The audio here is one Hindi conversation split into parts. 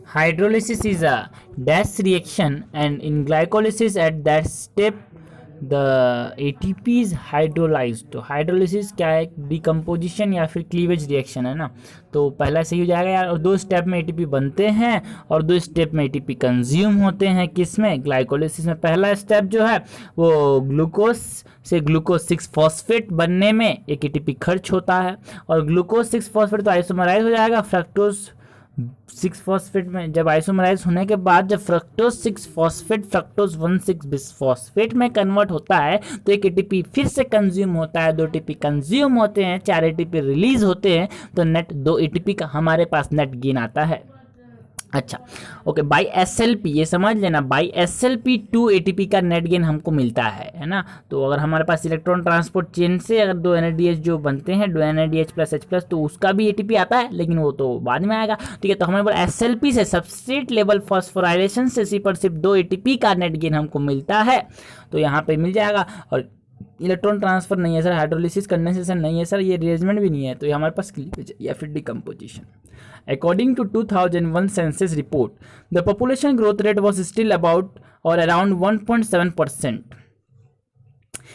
Hydrolysis is a dash reaction, and in glycolysis at that step the ATP is hydrolyzed. तो हाइड्रोलिसिस क्या है? डिकम्पोजिशन या फिर क्लीवेज रिएक्शन है ना. तो पहला सही हो जाएगा यार. और दो स्टेप में एटीपी बनते हैं और दो स्टेप में एटीपी कंज्यूम होते हैं. किस में? ग्लाइकोलिसिस में. पहला स्टेप जो है वो ग्लूकोज से ग्लूकोज 6 फॉस्फेट बनने में एक एटीपी खर्च होता है, और ग्लूकोज 6 फॉस्फेट तो आइसोमराइज हो जाएगा फ्रक्टोज 6 फॉस्फेट में. जब आइसोमराइज होने के बाद जब फ्रक्टोज 6 फॉस्फेट फ्रक्टोज 1,6 बिसफॉस्फेट में कन्वर्ट होता है तो एक एटीपी फिर से कंज्यूम होता है. 2 एटीपी कंज्यूम होते हैं, 4 एटीपी रिलीज होते हैं, तो नेट 2 एटीपी का हमारे पास नेट गेन आता है. अच्छा ओके. बाई एसएलपी ये समझ लेना, बाई एसएलपी 2 एटीपी का नेट गेन हमको मिलता है ना. तो अगर हमारे पास इलेक्ट्रॉन ट्रांसपोर्ट चेन से अगर 2 NADH जो बनते हैं 2 NADH प्लस H+, तो उसका भी एटीपी आता है, लेकिन वो तो बाद में आएगा. ठीक है. तो हमारे पास एसएलपी से सबस्ट्रेट लेवल फॉस्फोराइलेशन से सिर्फ 2 एटीपी का नेट गेन हमको मिलता है. तो यहाँ पे मिल जाएगा. और इलेक्ट्रॉन ट्रांसफर नहीं है सर, हाइड्रोलिसिस कंडेंसेशन नहीं है सर, ये रिएरेंजमेंट भी नहीं है, तो ये हमारे पास क्लीवेज या फिर decomposition. According to 2001 census report, the population growth rate was still about or around 1.7%.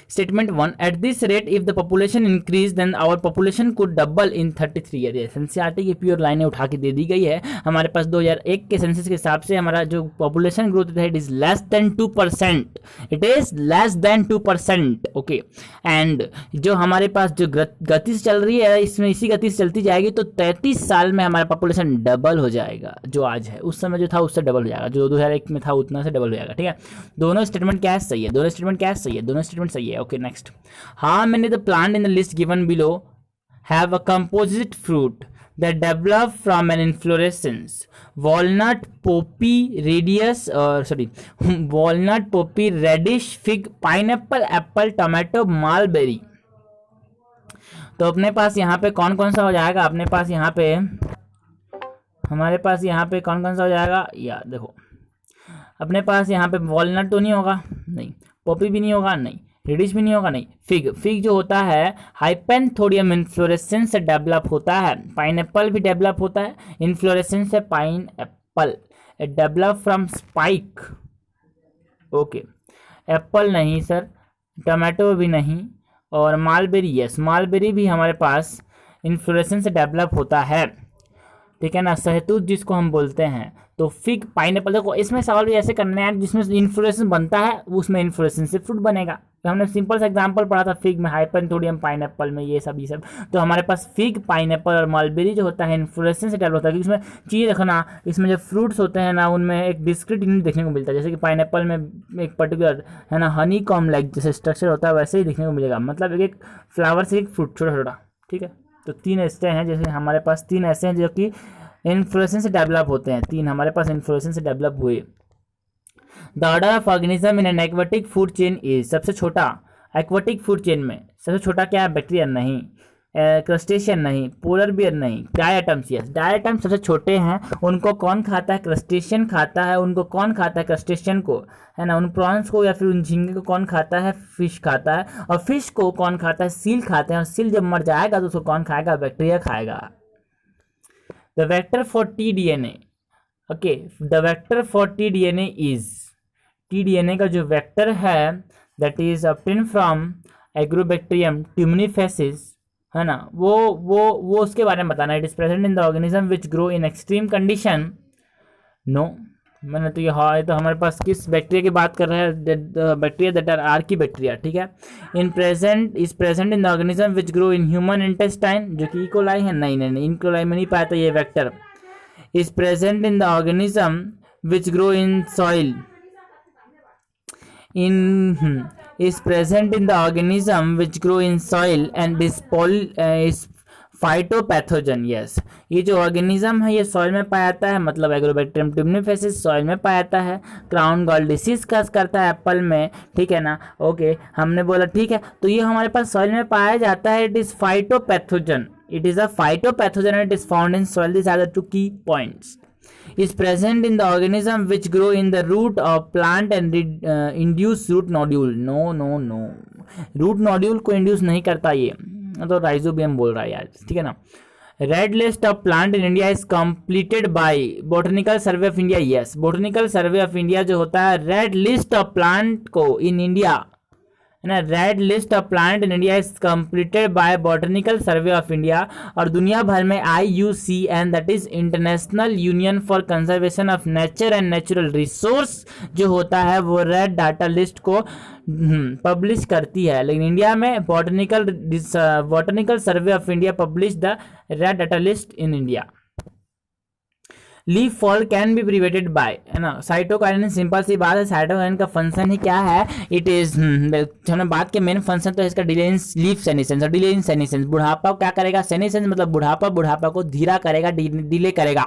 Statement 1, at this rate if the population increase then our population could double in 33 years. NCERT की प्योर लाइनें उठा के दे दी गई है. हमारे पास 2001 के सेंसस के हिसाब से हमारा जो पॉपुलेशन ग्रोथ है it is less than 2%. It is less than 2%. Okay. And जो हमारे पास जो गति से चल रही है इसमें इसी गति से चलती जाएगी तो 33 साल में हमारा पॉपुलेशन डबल हो जाएगा. जो आज है उस समय जो था उससे डबल हो जाएगा, जो 2001 में था उतना से डबल हो जाएगा. ठीक है. दोनों स्टेटमेंट क्या है? सही है. दोनों स्टेटमेंट क्या है? सही है. दोनों स्टेटमेंट सही है. Okay, next. How many the plant in the list given below have a composite fruit that develop from an inflorescence? Walnut, poppy, walnut, poppy, radish, fig, pineapple, apple, tomato, mulberry. तो अपने पास यहाँ पे कौन कौन सा हो जाएगा? अपने पास यहाँ पे हमारे पास यहाँ पे कौन कौन सा हो जाएगा यार? देखो अपने पास यहाँ पे वॉलनट तो नहीं होगा, नहीं. पॉपी भी नहीं होगा, नहीं. रेडिश भी नहीं होगा, नहीं. फिग जो होता है हाइपेंथोडियम इन्फ्लोरेसेंस से डेवलप होता है. पाइनएप्पल भी डेवलप होता है इन्फ्लोरेसेंस से. Pine Apple develop from spike. Okay. Apple नहीं सर, टमाटो भी नहीं, और मालबेरी, यस मालबेरी भी हमारे पास इन्फ्लोरेसेंस से डेवलप होता है. ठीक है ना. सहतूत जिसको हम बोलते हैं. तो फिग, पाइनएप्पल, देखो इसमें सवाल भी ऐसे करने हैं जिसमें इन्फ्लोरेसेंस बनता है उसमें इन्फ्लोरेसेंस से फ्रूट बनेगा. तो हमने सिंपल सा एग्जांपल पढ़ा था फिग में, हाइपेंथोडियम, पाइनएप्पल में ये सब. तो हमारे पास फिग, पाइनएप्पल और मलबेरी जो होता है इन्फ्लोरेसेंस से डेवलप होता है. क्योंकि इसमें चीज़ रखना, इसमें जो फ्रूट्स होते हैं ना उनमें एक डिस्क्रीट यूनिट देखने को मिलता है. जैसे कि पाइनएप्पल में एक पर्टिकुलर है ना हनी कॉम लाइक जैसे स्ट्रक्चर होता है वैसे ही देखने को मिलेगा. मतलब एक फ्लावर से एक फ्रूट छोटा छोटा. ठीक है. तो 3 ऐसे हैं, जैसे हमारे पास 3 ऐसे हैं जो कि इन्फ्लोरेसेंस से डेवलप होते हैं. 3 हमारे पास इन्फ्लोरेसेंस से डेवलप हुए. The order of organism in an aquatic food chain is, सबसे छोटा एक्वेटिक फूड चेन में सबसे छोटा क्या है? बैक्टीरिया नहीं, क्रस्टेशियन नहीं, पोलर बियर नहीं, डायटम्स. यस डायटम्स सबसे छोटे हैं. उनको कौन खाता है? क्रस्टेशियन खाता है. उनको कौन खाता है? क्रस्टेशियन को, है ना. उन प्रॉन्स को या फिर उन झींगे को कौन खाता है? फिश खाता है. और फिश को कौन खाता है? सील खाते हैं. और सील जब मर जाएगा तो उसको कौन खाएगा? बैक्टीरिया खाएगा. The vector for tDNA, okay, the vector for tDNA is, tDNA का जो वेक्टर है that is obtained from Agrobacterium tumefaciens, है ना. वो उसके बारे में बताना. It is present in the organism which grow in extreme condition. No, मैंने तो ये तो हमारे पास किस बैक्टीरिया की बात कर रहे हैं? Bacteria that are archaebacteria. ठीक है. Is present in the organism which grow in human intestine, जो कि इकोलाई है. नहीं इकोलाई में नहीं पाया था ये vector. Is present in the organism which grow in soil is present in the organism which grow in soil and is phytopathogen. Yes ये जो ऑर्गेनिज्म है ये सॉइल में पाया जाता है. मतलब एग्रोबैक्टीरियम ट्यूमेफेसिस सॉइल में पाया जाता है. क्राउन गॉल डिसीज कस करता है एप्पल में. ठीक है ना. ओके हमने बोला ठीक है. तो ये हमारे पास सॉइल में पाया जाता है. It is phytopathogen. It is a phytopathogen and it is found in soil. This are the 2 key points. is present in the organism which grow in the root of plant and induce root nodule. No root nodule को induce नहीं करता ये, तो राइजोबियम बोल रहा है यार. ठीक है ना. Red list of plant in India is completed by botanical survey of India. Yes, botanical survey of India जो होता है रेड लिस्ट ऑफ प्लांट को इन इंडिया, है ना, red list of plant in India is completed by botanical survey of India. और दुनिया भर में IUCN that is international union for conservation of nature and natural resource जो होता है वो रेड डाटा लिस्ट को पब्लिश करती है। लेकिन इंडिया में botanical survey of India publish the red data list in India. Leaf fall can be prevented by, है ना, साइटोकाइनेसिन। सिंपल सी बात है, साइटोकाइनेसिन का फंक्शन ही क्या है, इट इज हमने बात के मेन फंक्शन तो इसका डिले इन लीफ सेनेसेंस। और डिले इन सेनेसेंस बुढ़ापा क्या करेगा, सेनेसेंस मतलब बुढ़ापा को धीरा करेगा, डिले करेगा।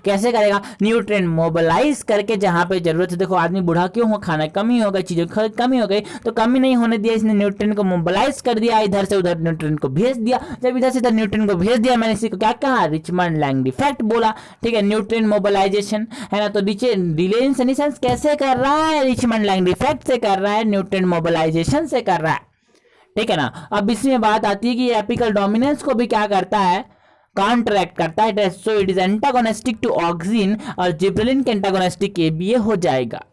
कैसे करेगा, न्यूट्रिएंट मोबिलाइज करके जहां पे जरूरत है। देखो आदमी बूढ़ा क्यों हो, खाना कमी हो गई, चीजों की कमी हो गई, तो कमी नहीं होने दिया, इसने न्यूट्रिएंट को मोबिलाइज कर दिया, इधर से उधर न्यूट्रिएंट को भेज दिया। जब इधर से इधर न्यूट्रिएंट को भेज दिया, मैंने इसी को क्या कहा, रिचमंड लैंगली इफेक्ट बोला। ठीक है, न्यूट्रिएंट मोबिलाइजेशन है ना। तो डिले इन सेनेसेंस कैसे कर रहा है, रिचमंड लैंगली इफेक्ट से कर रहा है, न्यूट्रिएंट मोबिलाइजेशन से कर रहा है। ठीक है ना। अब इसमें बात आती है कि एपिकल डोमिनेंस को भी क्या करता है, कॉन्ट्रैक्ट करता है। So it is antagonistic to auxin और जिब्रेलिन के एंटागोनिस्टिक ये हो जाएगा।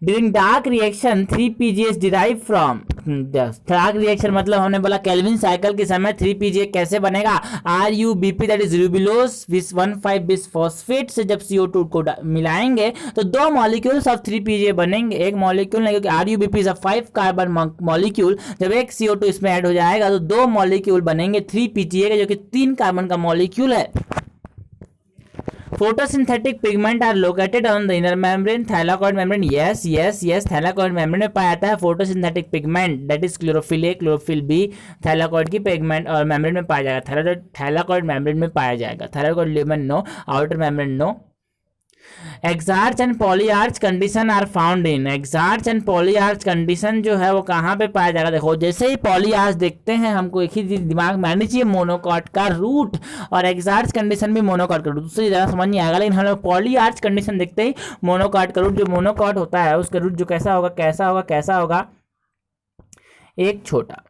During dark reaction 3PGH derive from, dark reaction मतलब हमने बोला केल्विन साइकिल के समय 3PGH कैसे बनेगा, RuBP दैट इज रूबिलोस 1,5 बिसफॉस्फेट से जब CO2 को मिलाएंगे तो दो मॉलिक्यूल्स ऑफ 3PGH बनेंगे। एक मॉलिक्यूल नहीं, क्योंकि RuBP is a 5 carbon molecule. जब एक CO2 इसमें ऐड हो जाएगा तो दो मॉलिक्यूल बनेंगे 3PGH के, जो कि 3 कार्बन का मॉलिक्यूल है। Photosynthetic pigment are located on the inner membrane, thylakoid membrane. Yes, thylakoid membrane में पाया जाता है photosynthetic pigment that is chlorophyll A, chlorophyll B thylakoid की पिगमेंट और मेम्ब्रेन में पाया जाएगा। थाइलाकॉइड मेम्ब्रेन में पाया जाएगा। Thylakoid ligament no, outer membrane no. Exarch and polyarch condition are found in, exarch and polyarch condition जो है वो कहाँ पे पाया जाएगा। देखो जैसे ही पॉलीआर्च देखते हैं हमको एक ही दिमाग में आनी चाहिए, मोनोकॉट का रूट, और एक्सार्च कंडीशन भी मोनोकॉट का रूट। दूसरी ज़्यादा समझ नहीं आएगा, लेकिन हम लोग पॉलीआर्च कंडीशन देखते ही मोनोकॉट का रूट, जो मोनोकॉट होता है उसका रूट जो कैसा होगा एक छोटा।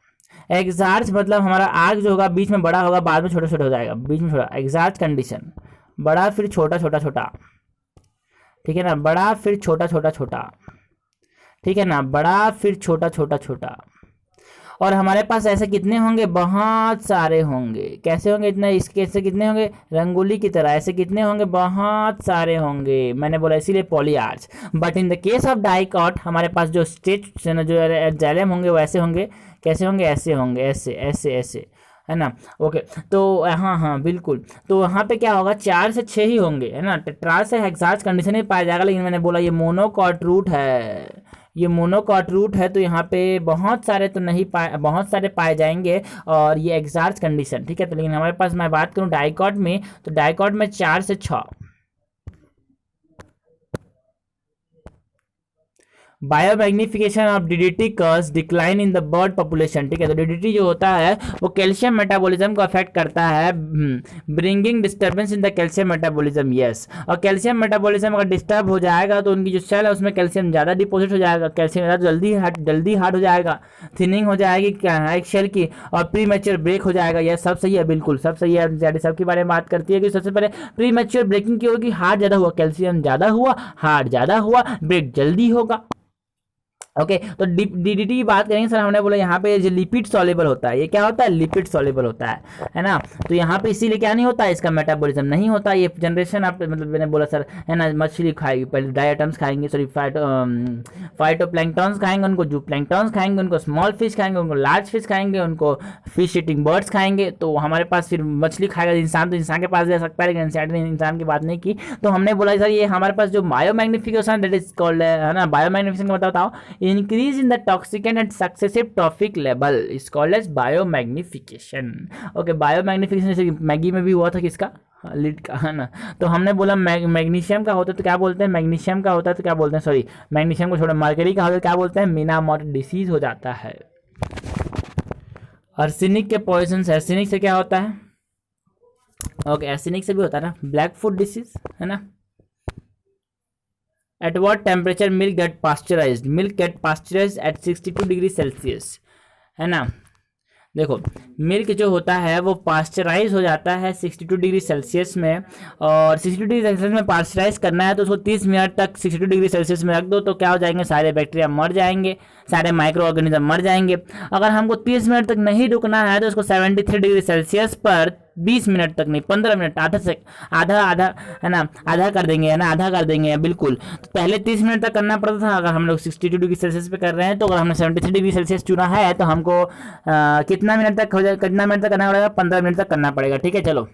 एक्सार्च मतलब हमारा आर्क जो होगा बीच में बड़ा होगा, बाद में छोटा हो जाएगा, बीच में छोटा। एक्सार्च कंडीशन बड़ा फिर छोटा, ठीक है ना, बड़ा फिर छोटा, ठीक है ना, बड़ा फिर छोटा। और हमारे पास ऐसे कितने होंगे, बहुत सारे होंगे। कैसे होंगे इतने, इसके से कितने होंगे, रंगोली की तरह ऐसे कितने होंगे, बहुत सारे होंगे। मैंने बोला इसीलिए polyarch. But in the case of dicot हमारे पास जो स्टेट जो जाइलम होंगे वो ऐसे होंगे। कैसे होंगे, ऐसे होंगे, ऐसे, है ना। ओके, तो हाँ बिल्कुल। तो वहाँ पे क्या होगा, 4 से 6 ही होंगे, है ना। टेट्रास से हेक्सार्च कंडीशन में पाया जाएगा, लेकिन मैंने बोला ये मोनोकॉट रूट है, तो यहाँ पे बहुत सारे तो नहीं बहुत सारे पाए जाएंगे और ये एक्सार्च कंडीशन, ठीक है। तो लेकिन हमारे पास मैं बात करूँ डाइकॉट में, तो डाइकॉट में 4 से 6। Biomagnification of DDT cause decline in the bird population, ठीक है। तो DDT जो होता है वो कैल्शियम मेटाबॉलिज्म को अफेक्ट करता है, bringing disturbance in the calcium metabolism. Yes, और कैल्शियम मेटाबॉलिज्म अगर डिस्टर्ब हो जाएगा तो उनकी जो सेल है उसमें कैल्शियम ज़्यादा डिपोजिट हो जाएगा, कैल्शियम ज़्यादा जल्दी हार्ड हो जाएगा, थिनिंग हो जाएगी एक सेल की, और प्री मैच्योर ब्रेक हो जाएगा। यह सब सही है, बिल्कुल सब सही है। ज़्यादा सबके बारे में बात करती है कि सबसे पहले प्री मैच्योर ब्रेकिंग की होगी, हार्ड ज़्यादा हुआ, कैल्शियम ज़्यादा हुआ, हार्ड ज़्यादा हुआ, ब्रेक जल्दी होगा। ओके, तो DDT की बात करेंगे सर, हमने बोला यहाँ पे जो लिपिड सॉल्युबल होता है, ये क्या होता है, लिपिड सॉल्युबल होता है ना। तो यहाँ पे इसीलिए क्या नहीं होता, इसका मेटाबॉलिज्म नहीं होता। ये जनरेशन आप मतलब मैंने बोला सर, है ना, मछली खाएगी पहले, ड्राई आइटम्स खाएंगे, सॉरी फाइटोप्लैंक्टन्स खाएंगे, उनको जो प्लैंक्टन्स खाएंगे, उनको स्मॉल फिश खाएंगे, उनको लार्ज फिश खाएंगे, उनको फिश ईटिंग बर्ड्स खाएंगे। तो हमारे पास फिर मछली खाएगा इंसान, तो इंसान के पास जा सकता है, लेकिन इंसान की बात नहीं की। तो हमने बोला सर ये हमारे पास जो बायोमैग्निफिकेशन दैट इज कॉल्ड, है ना, बायोमैग्निफिकेशन का बताओ, increase in the toxicant and successive trophic level is called as biomagnification. Okay, biomagnification जैसे मैगी में भी हुआ था, किसका, लिड का, है ना। तो हमने बोला मैग्नीशियम का होता है तो क्या बोलते हैं, मैग्नीशियम का होता है तो क्या बोलते हैं, सॉरी मैग्नीशियम को छोड़ा, मर्करी का होता है क्या बोलते हैं, मीनामोट डिसीज हो जाता है। आर्सेनिक के पॉइजन, आर्सेनिक से क्या होता है, ओके, आर्सेनिक से भी होता है ना, ब्लैक फुट डिसीज, है ना। At what temperature milk get pasteurized? Milk get pasteurized at 62 degree Celsius, है ना। देखो मिल्क जो होता है वो पास्चराइज हो जाता है 62 डिग्री सेल्सियस में, और 62 डिग्री सेल्सियस में पास्चराइज करना है तो उसको 30 मिनट तक 62 डिग्री सेल्सियस में रख दो, तो क्या हो जाएंगे, सारे बैक्टीरिया मर जाएंगे, सारे माइक्रो ऑर्गेनिज्म मर जाएंगे। अगर हमको 30 मिनट तक नहीं रुकना है तो उसको 73 डिग्री सेल्सियस पर 20 मिनट तक नहीं, 15 मिनट, आधा है ना, आधा कर देंगे, है ना, आधा कर देंगे बिल्कुल। तो पहले 30 मिनट तक करना पड़ता था, अगर हम लोग 62 डिग्री सेल्सियस पे कर रहे हैं, तो अगर हमने 73 डिग्री सेल्सियस चुना है तो हमको कितना मिनट तक हो जाए, कितना मिनट तक करना पड़ेगा, 15 मिनट तक करना पड़ेगा। ठीक है, चलो।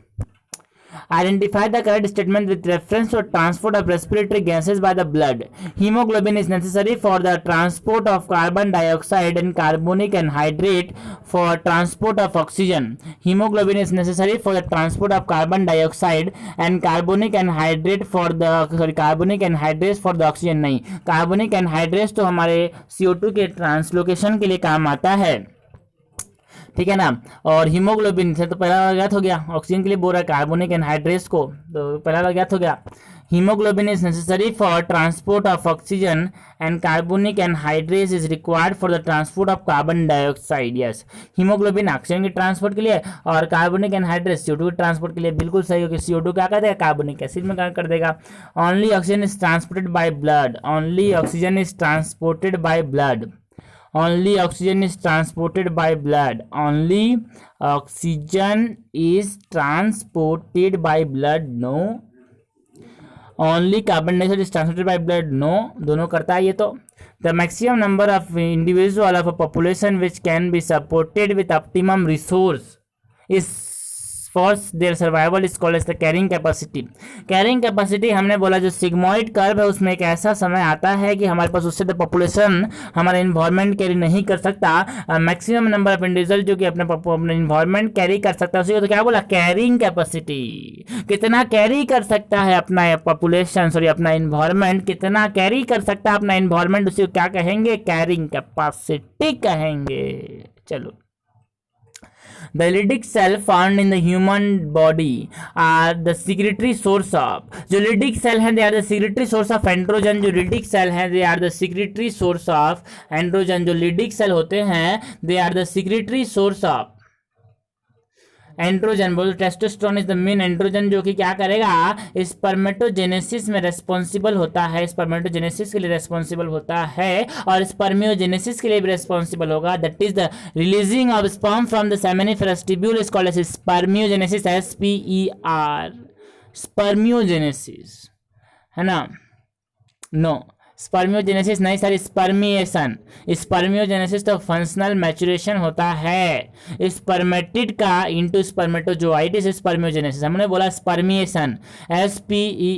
Identify the correct statement with reference to transport of respiratory gases by the blood. Hemoglobin is necessary for the transport of carbon dioxide and carbonic anhydrate for transport of oxygen. Hemoglobin is necessary for the transport of carbon dioxide and carbonic anhydrate for the carbonic anhydrase for the oxygen नहीं, carbonic anhydrase तो हमारे CO2 के ट्रांसलोकेशन के लिए काम आता है, ठीक है ना। और हीमोग्लोबिन से तो पहला वाला ज्ञात हो गया, ऑक्सीजन के लिए बोल रहा है कार्बोनिक एनहाइड्रेस को, तो पहला वाला ज्ञात हो गया। Haemoglobin is necessary for transport of oxygen and carbonic anhydrase is required for the transport of carbon dioxide. Yes, haemoglobin oxygen के ट्रांसपोर्ट के लिए और कार्बोनिक एनहाइड्रेस CO2 के ट्रांसपोर्ट के लिए बिल्कुल सही हो कि CO2 क्या कर देगा, कार्बोनिक एसिड में कर देगा। Only oxygen is transported by blood, only oxygen is transported by blood, only oxygen is transported by blood, only oxygen is transported by blood, no, only carbon dioxide is transported by blood, no, दोनों करता है ये तो। The maximum number of individual of a population which can be supported with optimum resource is for their survival is called as the carrying capacity. Carrying capacity हमने बोला जो सिग्मोइड कर्व है उसमें एक ऐसा समय आता है कि हमारे पास उससे पॉपुलेशन हमारा इन्वायरमेंट कैरी नहीं कर सकता, मैक्सिमम नंबर ऑफ इंडिविजुअल जो कि अपने इन्वायरमेंट कैरी कर सकता है उसी को तो क्या बोला, कैरिंग कैपेसिटी। कितना कैरी कर सकता है अपना पॉपुलेशन, सॉरी अपना इन्वायरमेंट कितना कैरी कर सकता है अपना इन्वायरमेंट, उसी को क्या कहेंगे, कैरिंग कैपेसिटी कहेंगे। चलो, the lytic cell found in the human body are the secretory source of, जो lytic cell हैं they are the secretory source of androgen, जो lytic cell हैं they are the secretory source of androgen, जो lytic cell होते हैं they are the secretory source of androgen. बोलो testosterone is the main androgen जो कि क्या करेगा, स्पर्मेटोजेनेसिस में रेस्पॉन्सिबल होता है, स्पर्मेटोजेनेसिस के लिए रेस्पॉन्सिबल होता है और स्पर्मियोजेनेसिस के लिए भी रेस्पॉन्सिबल होगा। That is the releasing of sperm from the seminiferous tubule is called as spermiogenesis, SPER, spermiogenesis, है ना, नो स्पर्मियोजेनेसिस नहीं सर, स्पर्मिएशन। स्पर्मियोजेनेसिस तो फंक्शनल मैचुरेशन होता है स्पर्मेटिड का इनटू स्पर्मेटोजोआइट, स्पर्मियोजेनेसिस। हमने बोला स्पर्मिएशन, SPERMIATION,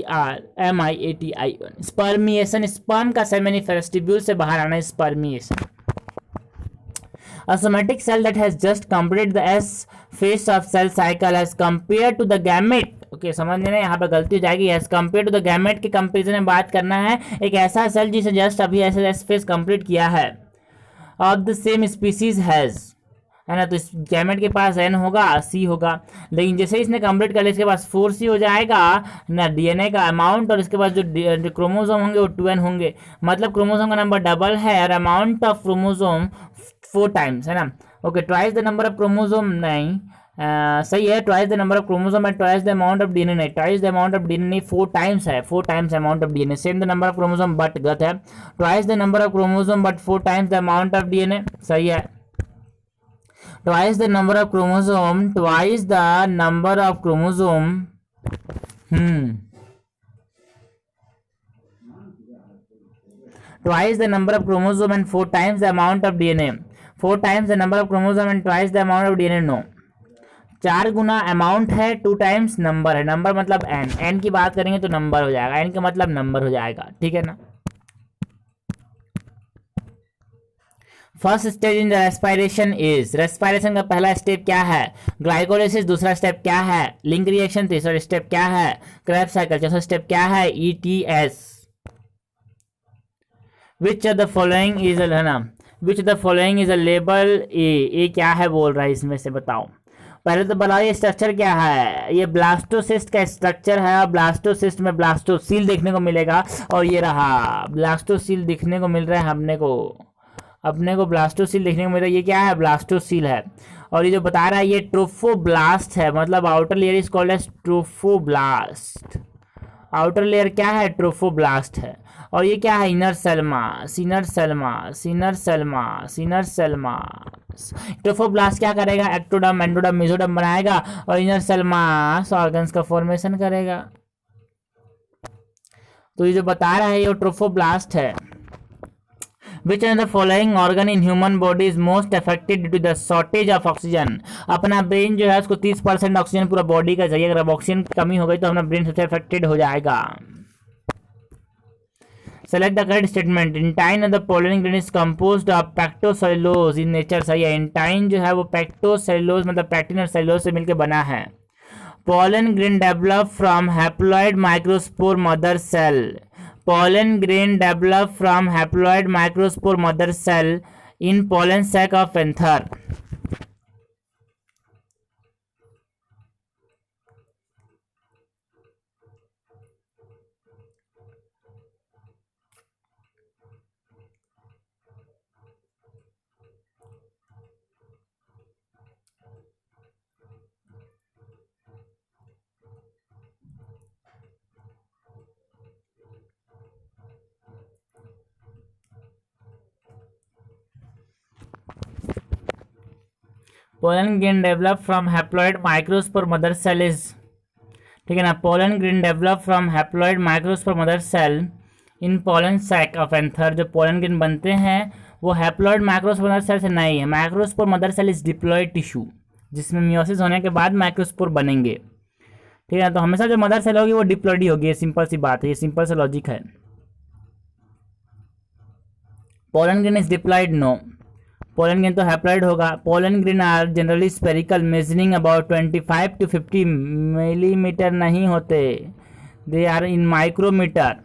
स्पर्मिएशन, स्पर्म का सेमिनिफेरस ट्यूब्यूल से बाहर आना, spermiation. A somatic cell that has just completed the S phase of cell cycle as compared to the gamete, okay समझ लेना यहाँ पे गलती हो जाएगी, as compare to the gamete के कंपेरिजन में बात करना है, एक ऐसा सेल जिसे जस्ट अभी ऐसे एस फेज कंप्लीट किया है, of the same species has, है ना, तो इस गैमेट के पास N होगा, C होगा, लेकिन जैसे इसने कंप्लीट कर लिया इसके पास 4C हो जाएगा ना DNA का अमाउंट, और इसके पास जो क्रोमोसोम होंगे वो 2N होंगे, मतलब क्रोमोसोम का नंबर डबल है और अमाउंट ऑफ क्रोमोसोम 4 टाइम्स, है ना। Okay, twice the number of chromosome नहीं, सही है, twice the number of chromosome and twice the amount of DNA नहीं, twice the amount of DNA नहीं, 4 टाइम्स है, 4 times amount of DNA, same the number of chromosome but गलत है, twice the number of chromosome but 4 times the amount of DNA, सही है, twice the number of chromosome, twice the number of chromosome, twice the number of chromosome and 4 times the amount of DNA, 4 times the number of chromosome and twice the amount of DNA, no, 4 Guna amount है, 2 टाइम्स नंबर है, नंबर मतलब n की बात करेंगे तो नंबर हो जाएगा, n का मतलब नंबर हो जाएगा, ठीक है ना। First stage in the respiration is, respiration का पहला स्टेप क्या है, ग्लाइकोलाइसिस, दूसरा स्टेप क्या है, लिंक रिएक्शन, तीसरा स्टेप क्या है, क्रेब्स साइकिल, चौथा स्टेप क्या है, ETS। Which of the following is, है ना, which of the following is a label ए क्या है बोल रहा है, इसमें से बताओ। पहले तो बताओ ये स्ट्रक्चर क्या है, ये ब्लास्टोसिस्ट का स्ट्रक्चर है, और ब्लास्टोसिस्ट में ब्लास्टोसील देखने को मिलेगा, और ये रहा ब्लास्टोसील देखने को मिल रहा है अपने को ब्लास्टोसील देखने को मिल रहा है, ये क्या है, ब्लास्टोसील है। और ये जो बता रहा है ये ट्रोफोब्लास्ट है, मतलब outer layer is called as trophoblast. Outer layer क्या है? ट्रोफोब्लास्ट है। और ये क्या है? Inner cell mass, inner cell mass, inner cell mass, inner cell mass. Trophoblast क्या करेगा? एक्टोडर्म, एंडोडर्म, मेसोडर्म बनाएगा और इनर सेलमास ऑर्गन्स का फॉर्मेशन करेगा। तो ये जो बता रहा है ये ट्रोफोब्लास्ट है। Which one of the following organ in human body is most affected due to the shortage of oxygen? अपना ब्रेन जो है उसको 30% ऑक्सीजन पूरा बॉडी का चाहिए, अगर अब ऑक्सीजन की कमी हो गई तो अपना ब्रेन सबसे अफेक्टेड हो जाएगा। Select the correct statement. Intine of the pollen grain is composed of pectocellulose in nature। सही है, इंटाइन जो है वो पेक्टोसेलुलोज मतलब पैक्टिन और सेलुलोज से मिलकर बना है। Pollen grain develop from haploid microspore mother cell। Pollen grain develop from haploid microspore mother cell in pollen sac of anther। Pollen grain develop from haploid microspore mother cell is, ठीक है ना। pollen grain develop from haploid microspore mother cell in pollen sac of anther। जो pollen grain बनते हैं वो haploid microspore mother cell से नहीं है। microspore mother cell is diploid tissue जिसमें मियोसिस होने के बाद माइक्रोस्पोर बनेंगे, ठीक है ना। तो हमेशा जो मदर सेल होगी वो डिप्लॉइड ही होगी, ये सिंपल सी बात है, ये सिंपल सा लॉजिक है। pollen grain is diploid? No। Pollen grain तो हैप्लॉइड होगा। Pollen grain are generally spherical measuring about 25 to 50 millimetre नहीं होते, they are in micrometre,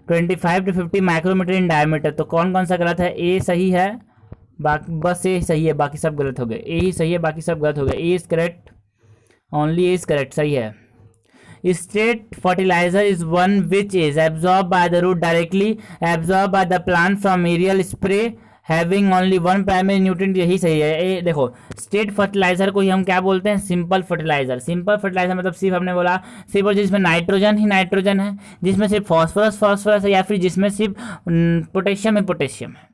25 to 50 micrometre in diameter. तो कौन कौन सा गलत है? ए सही है, बाकी बस ए सही है, बाकी सब गलत हो गए। ए ही सही है, बाकी सब गलत हो गए। A is correct, only A is correct, सही है। Straight fertilizer is one which is absorb by the root directly, absorb by the plant from aerial spray, having only one primary nutrient, यही सही है। ये देखो स्टेट फर्टिलाइजर को ही हम क्या बोलते हैं? Simple fertiliser. सिंपल फर्टिलाइजर मतलब सिर्फ हमने बोला सिर्फ और जिसमें नाइट्रोजन ही नाइट्रोजन है, जिसमें सिर्फ फॉस्फोरस फॉस्फोरस है, या फिर जिसमें सिर्फ पोटेशियम है पोटेशियम है,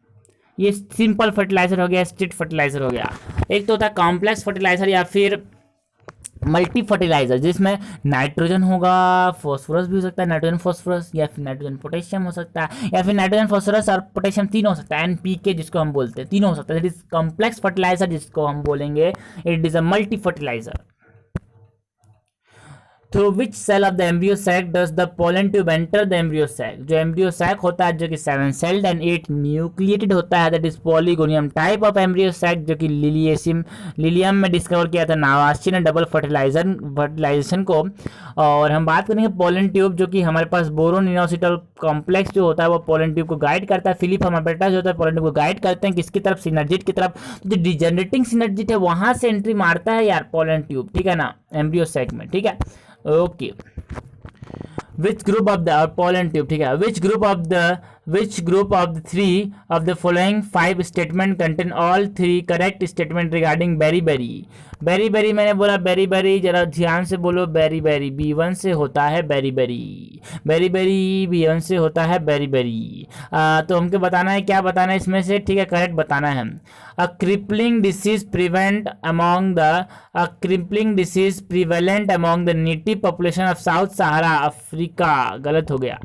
ये सिंपल फर्टिलाइजर हो गया, स्टेट फर्टिलाइजर हो गया। एक तो होता है कॉम्प्लेक्स फर्टिलाइजर या फिर मल्टी फर्टिलाइजर, जिसमें नाइट्रोजन होगा, फॉस्फोरस भी हो सकता है, नाइट्रोजन फॉस्फोरस, या फिर नाइट्रोजन पोटेशियम हो सकता है, या फिर नाइट्रोजन फॉस्फोरस और पोटेशियम तीनों हो सकता है, एनपीके जिसको हम बोलते हैं, तीनों हो सकता है। इट इज कॉम्प्लेक्स फर्टिलाइजर जिसको हम बोलेंगे, it is a multi fertiliser. Through which cell of the embryo sac does the pollen tube enter the embryo sac? जो एम्ब्रियो सैक होता है जो कि 7 सेल्ड एंड 8 न्यूक्लिएटेड होता है, that is polygonum type of embryo sac, जो कि लिलियम में डिस्कवर किया था नावास्ची ने डबल फर्टिलाइजेशन को। और हम बात करेंगे पोलन ट्यूब, जो कि हमारे पास बोरोन इनोसिटल कॉम्प्लेक्स जो होता है वो पोलन ट्यूब को गाइड करता है। फिलिप हमापेटा जो होता है पोलन ट्यूब को गाइड करते हैं किसकी तरफ? सिनर्जिट की तरफ। तो जो डिजेनरेटिंग सिनर्जिट है वहां से एंट्री मारता है यार पोलन ट्यूब, ठीक है ना, एम्ब्रियो सैक में, ठीक है। Okay, which group of the pollen tube, ठीक है, which group of the three of the following 5 statement contain all 3 correct statement regarding beriberi? beriberi मैंने बोला beriberi, जरा ध्यान से बोलो beriberi, B1 से होता है beriberi, beriberi B1 से होता है beriberi। तो हमको बताना है, क्या बताना है इसमें से, ठीक है, करेक्ट बताना है। A crippling disease prevalent among the native population of South Sahara Africa, गलत हो गया।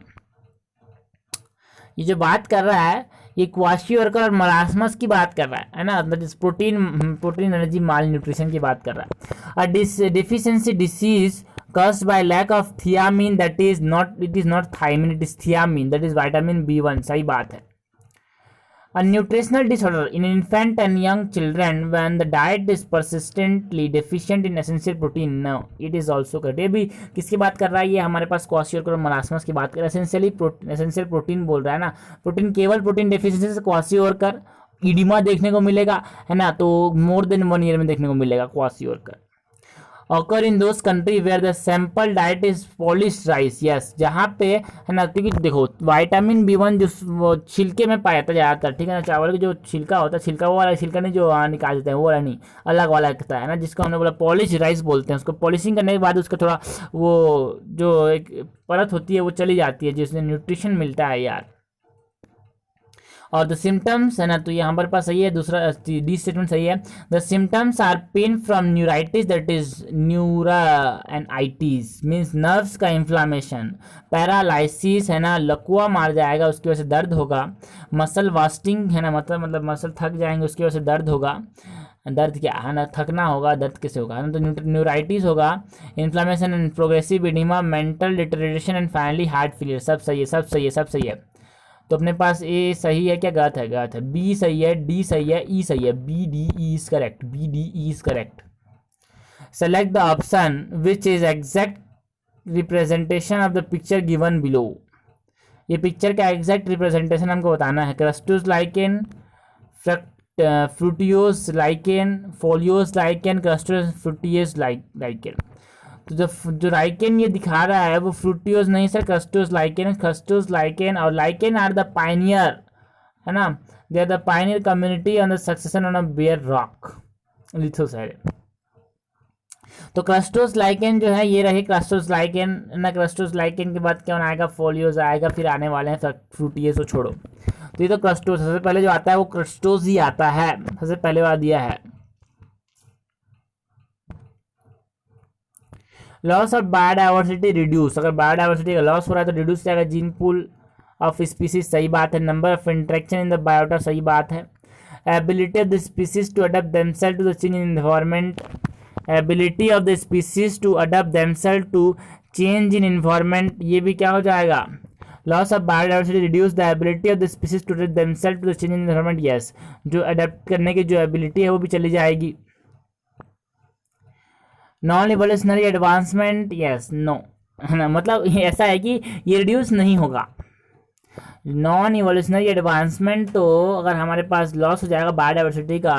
ये जो बात कर रहा है ये क्वाशियोर्कर और मरासमस की बात कर रहा है ना, प्रोटीन एनर्जी माल न्यूट्रिशन की बात कर रहा है। Deficiency disease caused by lack of thiamine, it is not thiamine, it is thiamine, that is vitamin B1, सही बात है। A nutritional disorder in infant and young children when the diet is persistently deficient in essential protein, no it is also correct। ये भी किसकी बात कर रहा है? ये हमारे पास क्वाशियोर्कर और मरासमस की बात कर रहा है। एसेंशियल प्रोटीन बोल रहा है ना, प्रोटीन केवल प्रोटीन डेफिशिएंसी से क्वाशियोर्कर इडिमा देखने को मिलेगा, है ना, तो मोर देन 1 ईयर में देखने को मिलेगा kwashiorkor. Occur in those country where the sample diet is polish rice, yes, जहाँ पे है ना, क्योंकि देखो विटामिन B1 जो वो छिलके में पाया जाता है ज़्यादातर, ठीक है ना, चावल का जो छिलका होता है, छिलका वो वाला छिलका नहीं जो निकाल देते हैं, वो वाला नहीं, अलग वाला होता है ना, जिसको हमने बोला पॉलिश राइस बोलते हैं। उसको पॉलिशिंग करने के बाद उसका थोड़ा वो जो एक परत होती है वो चली जाती है, जिसमें न्यूट्रिशन मिलता है यार। और द सिम्टम्स है ना, तो यहाँ पर पास सही है, दूसरा डी स्टेटमेंट सही है। The symptoms are pain from neuritis, that is neura and itis means nerves का इन्फ्लामेशन, पैरालाइसिस है ना, लकवा मार जाएगा उसकी वजह से दर्द होगा, मसल वास्टिंग है ना, मतलब मसल थक जाएंगे उसकी वजह से दर्द होगा, दर्द क्या है ना, थकना होगा, दर्द कैसे होगा ना, तो न्यूराइटिस होगा, inflammation and progressive oedema, mental deterioration and finally heart failure. सब सही है, सब सही है, सब सही है। तो अपने पास ए सही है क्या गलत है? गलत है। बी सही है, डी सही है, ई सही है, B D E is correct, B D E is correct. Select the option which is exact representation of the picture given below. ये पिक्चर का एग्जैक्ट रिप्रेजेंटेशन हमको बताना है। Crustose lichen, fruticose lichen, foliose lichen, crustose fruticose lichen. तो जो लाइकेन ये दिखा रहा है वो फ्रूटियोस नहीं sir, crustose lichen. Crustose lichen और लाइकेन आर द पायनियर, है ना, they are the pioneer community on the succession on a bare rock lithosere. तो क्रस्टोस लाइकेन जो है ये रहे क्रस्टोस लाइकेन ना। क्रस्टोस लाइकेन के बाद क्या आएगा? फोलियोस आएगा, फिर आने वाले हैं फ्रूटियस, को छोड़ो। तो ये तो क्रस्टोस सबसे पहले जो आता है वो क्रस्टोस ही आता है, सबसे पहले वाला दिया है। लॉस ऑफ बायोडाइवर्सिटी रिड्यूस, अगर बायोडाइवर्सिटी का लॉस हो रहा है तो रिड्यूस जाएगा। जीन पूल ऑफ स्पीसीज सही बात है। Number of interaction in the biota सही बात है। Ability of the species to adapt themself to the change in environment, ability of the species to adapt themself to change in environment, ये भी क्या हो जाएगा? Loss of biodiversity reduce the ability of the species to adapt themself to the change in environment, yes, जो अडप्ट करने की जो एबिलिटी है वो भी चली जाएगी। Non evolutionary advancement, yes, no, है ना, मतलब ऐसा है कि ये रिड्यूस नहीं होगा। नॉन इवोल्यूशनरी एडवांसमेंट तो अगर हमारे पास लॉस हो जाएगा बायोडाइवर्सिटी का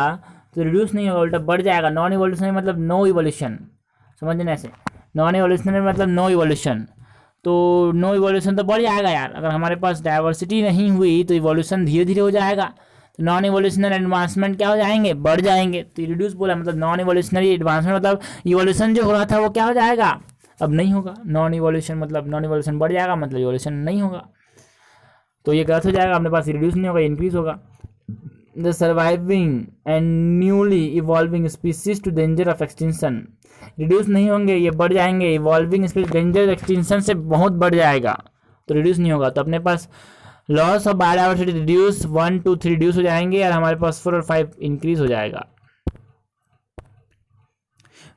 तो रिड्यूस नहीं होगा, उल्टा बढ़ जाएगा। नॉन इवोल्यूशनरी मतलब नो इवोल्यूशन, समझना ऐसे। नॉन इवोल्यूशनरी मतलब नो इवोल्यूशन, तो नो इवोल्यूशन तो बढ़ जाएगा यार। अगर हमारे पास डाइवर्सिटी नहीं हुई तो इवोल्यूशन धीरे धीरे हो जाएगा। तो नॉन इवोल्यूशनरी एडवांसमेंट क्या हो जाएंगे? बढ़ जाएंगे। तो रिड्यूस बोला मतलब नॉन इवोल्यूशनरी एडवांसमेंट मतलब इवोल्यूशन जो हो रहा था वो क्या हो जाएगा? अब नहीं होगा। नॉन इवोल्यूशन मतलब नॉन इवोल्यूशन बढ़ जाएगा, मतलब इवोल्यूशन नहीं होगा, तो ये गलत हो जाएगा। अपने पास रिड्यूस नहीं होगा, इंक्रीज होगा। The surviving and newly evolving species to danger of extinction, reduce नहीं होंगे, ये बढ़ जाएंगे। इवॉल्विंग स्पीसीज डेंजर एक्सटिंक्शन से बहुत बढ़ जाएगा, तो रिड्यूस नहीं होगा। तो अपने पास loss of biodiversity reduce 1 2 3 reduce हो जाएंगे और हमारे पास 4 और 5 इंक्रीज हो जाएगा।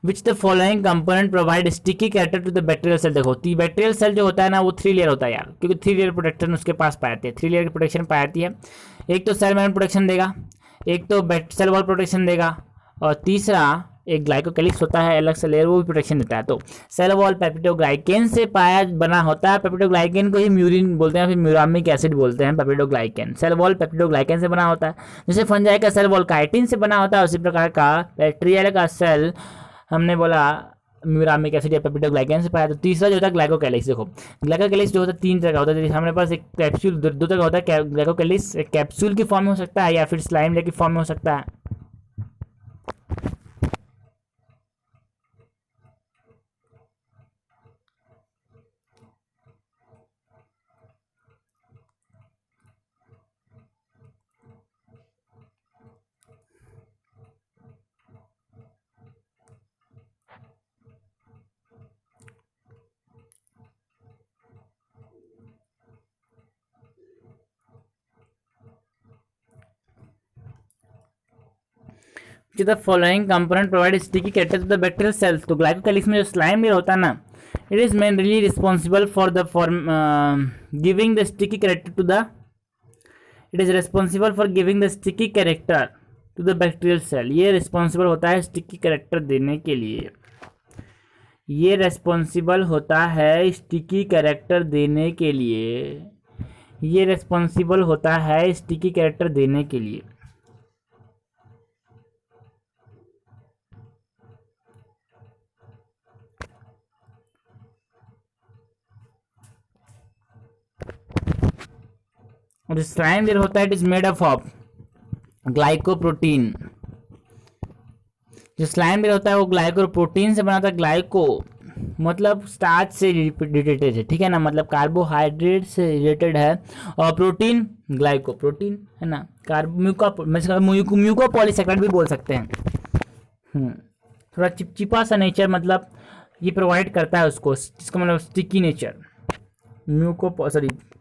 Which the following component provide sticky character to the bacterial cell. देखो बैक्टीरियल सेल जो होता है ना वो 3 लेयर होता है यार, क्योंकि 3 लेयर प्रोटेक्शन उसके पास पाती है, 3 लेयर की प्रोटेक्शन पाती है। एक तो सेल मेम्ब्रेन प्रोटेक्शन देगा, एक तो सेल वॉल प्रोटेक्शन देगा, और तीसरा एक ग्लाइकोकैलिक्स होता है अलग से लेयर, वो भी प्रोटेक्शन देता है। तो सेल वॉल पेप्टिडोग्लाइकेन से पाया बना होता है। पेप्टिडोग्लाइकेन को ही म्यूरिन बोलते हैं, फिर म्यूरामिक एसिड बोलते हैं। पेप्टिडोग्लाइकेन सेल वॉल पेप्टिडोग्लाइकेन से बना होता है। जैसे फंजाई का सेल वॉल काइटिन से बना होता है, उसी प्रकार का बैक्टीरिया का सेल हमने बोला म्यूरामिक एसिड या पेप्टिडोग्लाइकेन से पाया। तो तीसरा जो होता है ग्लाइकोकैलिक्स। देखो ग्लाइकोकैलिक्स जो होता है 3 तरह का होता है। जैसे हमारे पास एक कैप्सूल 2 तरह का होता है। ग्लाइकोकैलिक्स एक कैप्सूल की फॉर्म में हो सकता है या फिर स्लाइम लेयर की फॉर्म में हो सकता है। The following component provide sticky character to the bacterial cells. तो ग्लाइकोकैलिक्स में जो स्लाइम लेयर होता है ना, it is mainly responsible for the giving the sticky character to the it is responsible for giving the sticky character to the bacterial cell. ये रिस्पॉन्सिबल होता है स्टिकी कैरेक्टर देने के लिए, ये रिस्पॉन्सिबल होता है स्टिकी कैरेक्टर देने के लिए, ये रिस्पॉन्सिबल होता है स्टिकी कैरेक्टर देने के लिए। और स्लाइम लेयर होता है it is made up of glycoprotein. जो स्लाइम लेयर होता है वो ग्लाइकोप्रोटीन से बना था। ग्लाइको मतलब स्टार्च से रिलेटेड है, ठीक है ना, मतलब कार्बोहाइड्रेट से रिलेटेड है। और प्रोटीन ग्लाइको प्रोटीन है ना, म्यूकोपॉलीसेकेराइड भी बोल सकते हैं। थोड़ा चिपचिपा सा नेचर मतलब ये प्रोवाइड करता है उसको, जिसका मतलब sticky nature.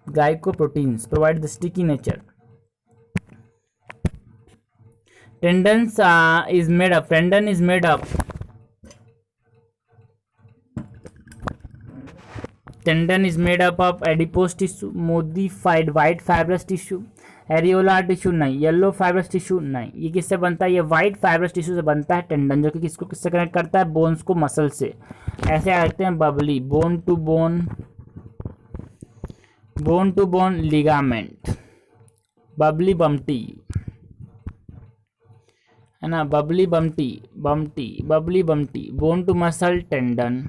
Glycoproteins provide the sticky nature. Tendon is made up tendon is made up of adipose tissue, modified white fibrous tissue, areola tissue नहीं, येलो फाइब्रस टिश्यू नहीं। ये किससे बनता है? ये वाइट फाइब्रस टिश्यू से बनता है टेंडन, जो कि किससे कनेक्ट करता है? बोन्स को मसल से। ऐसे आते हैं बबली, बोन टू बोन लिगामेंट, बबली बम्टी है ना, बबली बम्टी, bone to muscle tendon,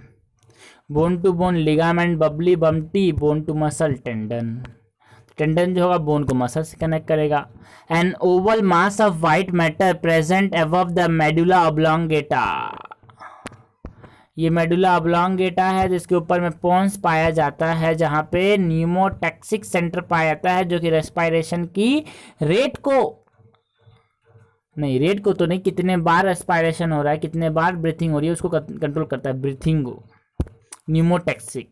bone to bone ligament, बबली बम्टी, bone to muscle tendon. Tendon जो होगा बोन को मसल से कनेक्ट करेगा। An oval mass of white matter present above the medulla oblongata, ये मेडुला ऑब्लोंगेटा है जिसके ऊपर में पोन्स पाया जाता है, जहां पे न्यूमोटैक्सिक सेंटर पाया जाता है, जो कि रेस्पिरेशन की रेट को तो नहीं, कितने बार रेस्पिरेशन हो रहा है, कितने बार ब्रीथिंग हो रही है, उसको कंट्रोल करता है ब्रीथिंग को। Pneumotaxic.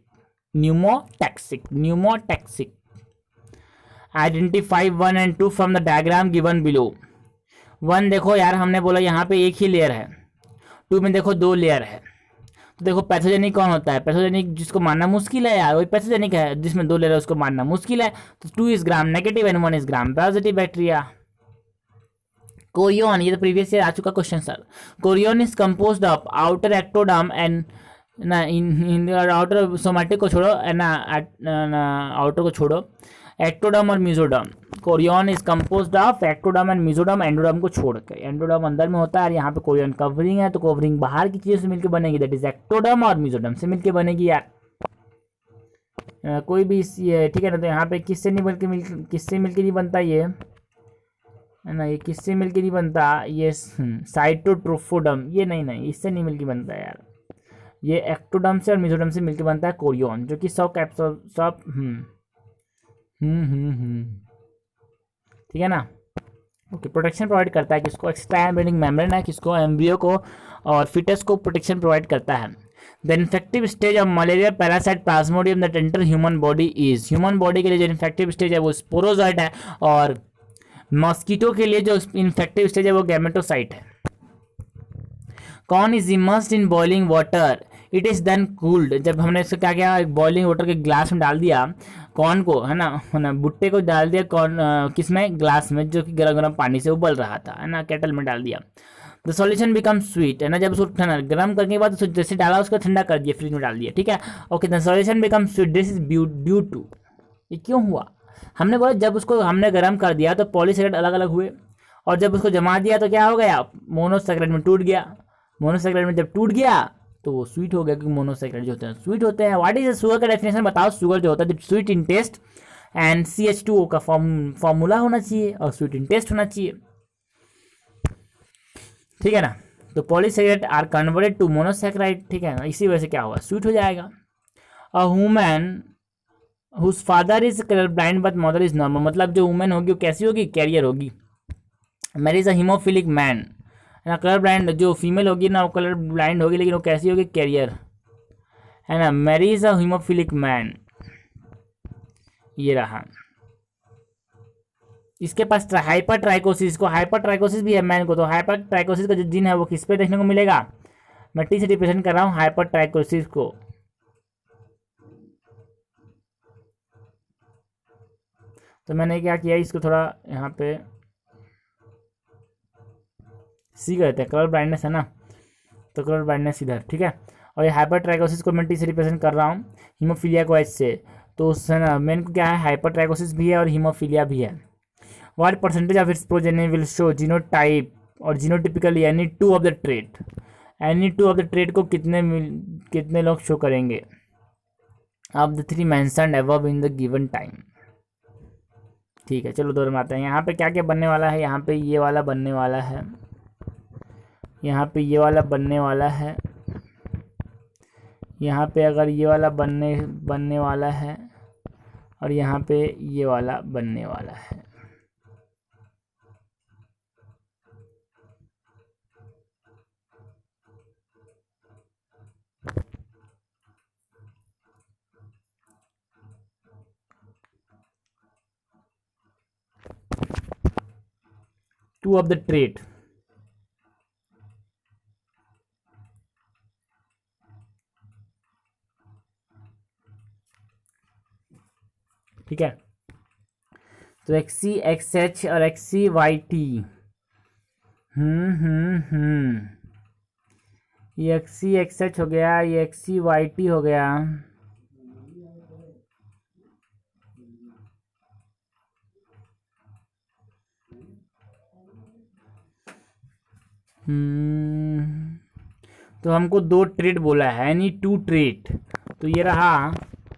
Identify 1 and 2 from the diagram given below. 1 देखो यार, हमने बोला यहाँ पे एक ही लेयर है। 2 में देखो 2 लेयर है। तो देखो पैथोजेनिक कौन होता है? पैथोजेनिक जिसको मानना मुश्किल है यार, वही पैथोजेनिक है, जिसमें 2 लेयर है उसको मानना मुश्किल है। तो 2 is gram negative and 1 is gram positive bacteria. Korean, ये तो प्रीवियस ईयर आ चुका question sir. Korean is composed of outer ectoderm and ना, इन आउटर सोमैटिक को छोड़ो ना, आउटर को छोड़ो, एक्टोडर्म और mesoderm. Korean is composed of ectoderm and mesoderm, endoderm को छोड़ के। एंडोडर्म अंदर में होता है और यहाँ पे कोरियन कवरिंग है, तो कवरिंग बाहर की चीजों से मिलकर बनेगी, दैट इज एक्टोडर्म और मेसोडर्म से मिलकर बनेगी यार। कोई भी ठीक है ना, तो यहाँ पे किससे मिलकर नहीं बनता ये है ना, ये किससे मिलकर नहीं बनता? ये साइटोट्रोफोडम, ये नहीं, इससे नहीं मिलकर बनता यार। ये एक्टोडर्म से और मेसोडर्म से मिलकर बनता है कोरियन, जो कि 100 कैप्सूल सब ठीक है ना। ओके, प्रोटेक्शन प्रोवाइड करता है किसको? एक्स्ट्रा एम्ब्रियोनिक मेम्ब्रेन है, किसको? एम्ब्रियो को और फिटस को प्रोटेक्शन प्रोवाइड करता है। The infective stage of malaria parasite Plasmodium that enter human body is, human body के लिए जो इन्फेक्टिव स्टेज है वो स्पोरोजोइट है, और मॉस्किटो के लिए जो इन्फेक्टिव स्टेज है वो गैमेटोसाइट है। Corn is immersed in boiling water, it is then cooled. जब हमने इसको क्या किया, एक बॉइलिंग वाटर के ग्लास में डाल दिया कॉर्न को, है ना, भुट्टे को डाल दिया कॉर्न किसमें? ग्लास में, जो कि गर्म पानी से उबल रहा था, है ना, केटल में डाल दिया। द सॉल्यूशन बिकम स्वीट, है ना, जब उसको गर्म करने के बाद जैसे डाला उसको ठंडा कर दिया, फ्रिज में डाल दिया, ठीक है। Okay, the solution become sweet, this is due to, ये क्यों हुआ? हमने बोला जब उसको हमने गर्म कर दिया तो पॉलीसेकेराइड अलग अलग हुए, और जब उसको जमा दिया तो क्या हो गया? मोनोसेकेराइड में टूट गया। मोनोसेकेराइड में जब टूट गया तो वो स्वीट हो गया, क्योंकि मोनोसेकेराइड जो होते हैं स्वीट होते हैं। व्हाट इज शुगर का डेफिनेशन बताओ? शुगर जो होता है sweet in test and CH2O का फॉर्मूला होना चाहिए और स्वीट इन टेस्ट होना चाहिए, ठीक है ना। तो polysaccharide are converted to monosaccharide, ठीक है ना, इसी वजह से क्या होगा? स्वीट हो जाएगा। A woman whose father is colour blind but mother is normal, मतलब जो वुमेन होगी वो कैसी होगी? कैरियर होगी। Marries a haemophilic man, है ना, कलर ब्लाइंड जो फीमेल होगी ना वो कलर ब्लाइंड होगी, लेकिन वो कैसी होगी? कैरियर, है ना। Marries a haemophilic man, ये रहा। इसके पास हाइपर ट्राइकोसिस को, हाइपर ट्राइकोसिस भी है मैन को, तो हाइपर ट्राइकोसिस का जो जीन है वो किस पे देखने को मिलेगा? मैं टी से रिप्रेजेंट कर रहा हूँ हाइपर ट्राइकोसिस को। तो मैंने क्या किया, इसको थोड़ा यहाँ पे सी कहते हैं, कलर ब्लाइंडनेस है ना, तो कलर ब्लाइंडनेस इधर, ठीक है। और ये हाइपर ट्राइकोसिस को मैं टी से रिप्रेजेंट कर रहा हूँ, हीमोफीलिया को एच से, तो उससे ना मेन को क्या है? हाइपर ट्राइकोसिस भी है और हीमोफीलिया भी है। What percentage of its progeny will show genotype और genotypically any two of the trait, any two of the trait को कितने लोग शो करेंगे? Of the 3 mentioned above in the given time. ठीक है, चलो दो में आते हैं। यहाँ पे क्या क्या बनने वाला है, यहाँ पे ये वाला बनने वाला है, यहाँ पे ये वाला बनने वाला है, यहाँ पे अगर ये वाला बनने वाला है, और यहाँ पे ये वाला बनने वाला है। टू ऑफ द ट्रेट, ठीक है। तो एक्सी एक्स एच और एक्सी वाई टी, ये एक्सी एक्स एच हो गया, ये एक्सी वाई टी हो गया, तो हमको दो ट्रेड बोला है, यानी टू ट्रेड। तो ये रहा,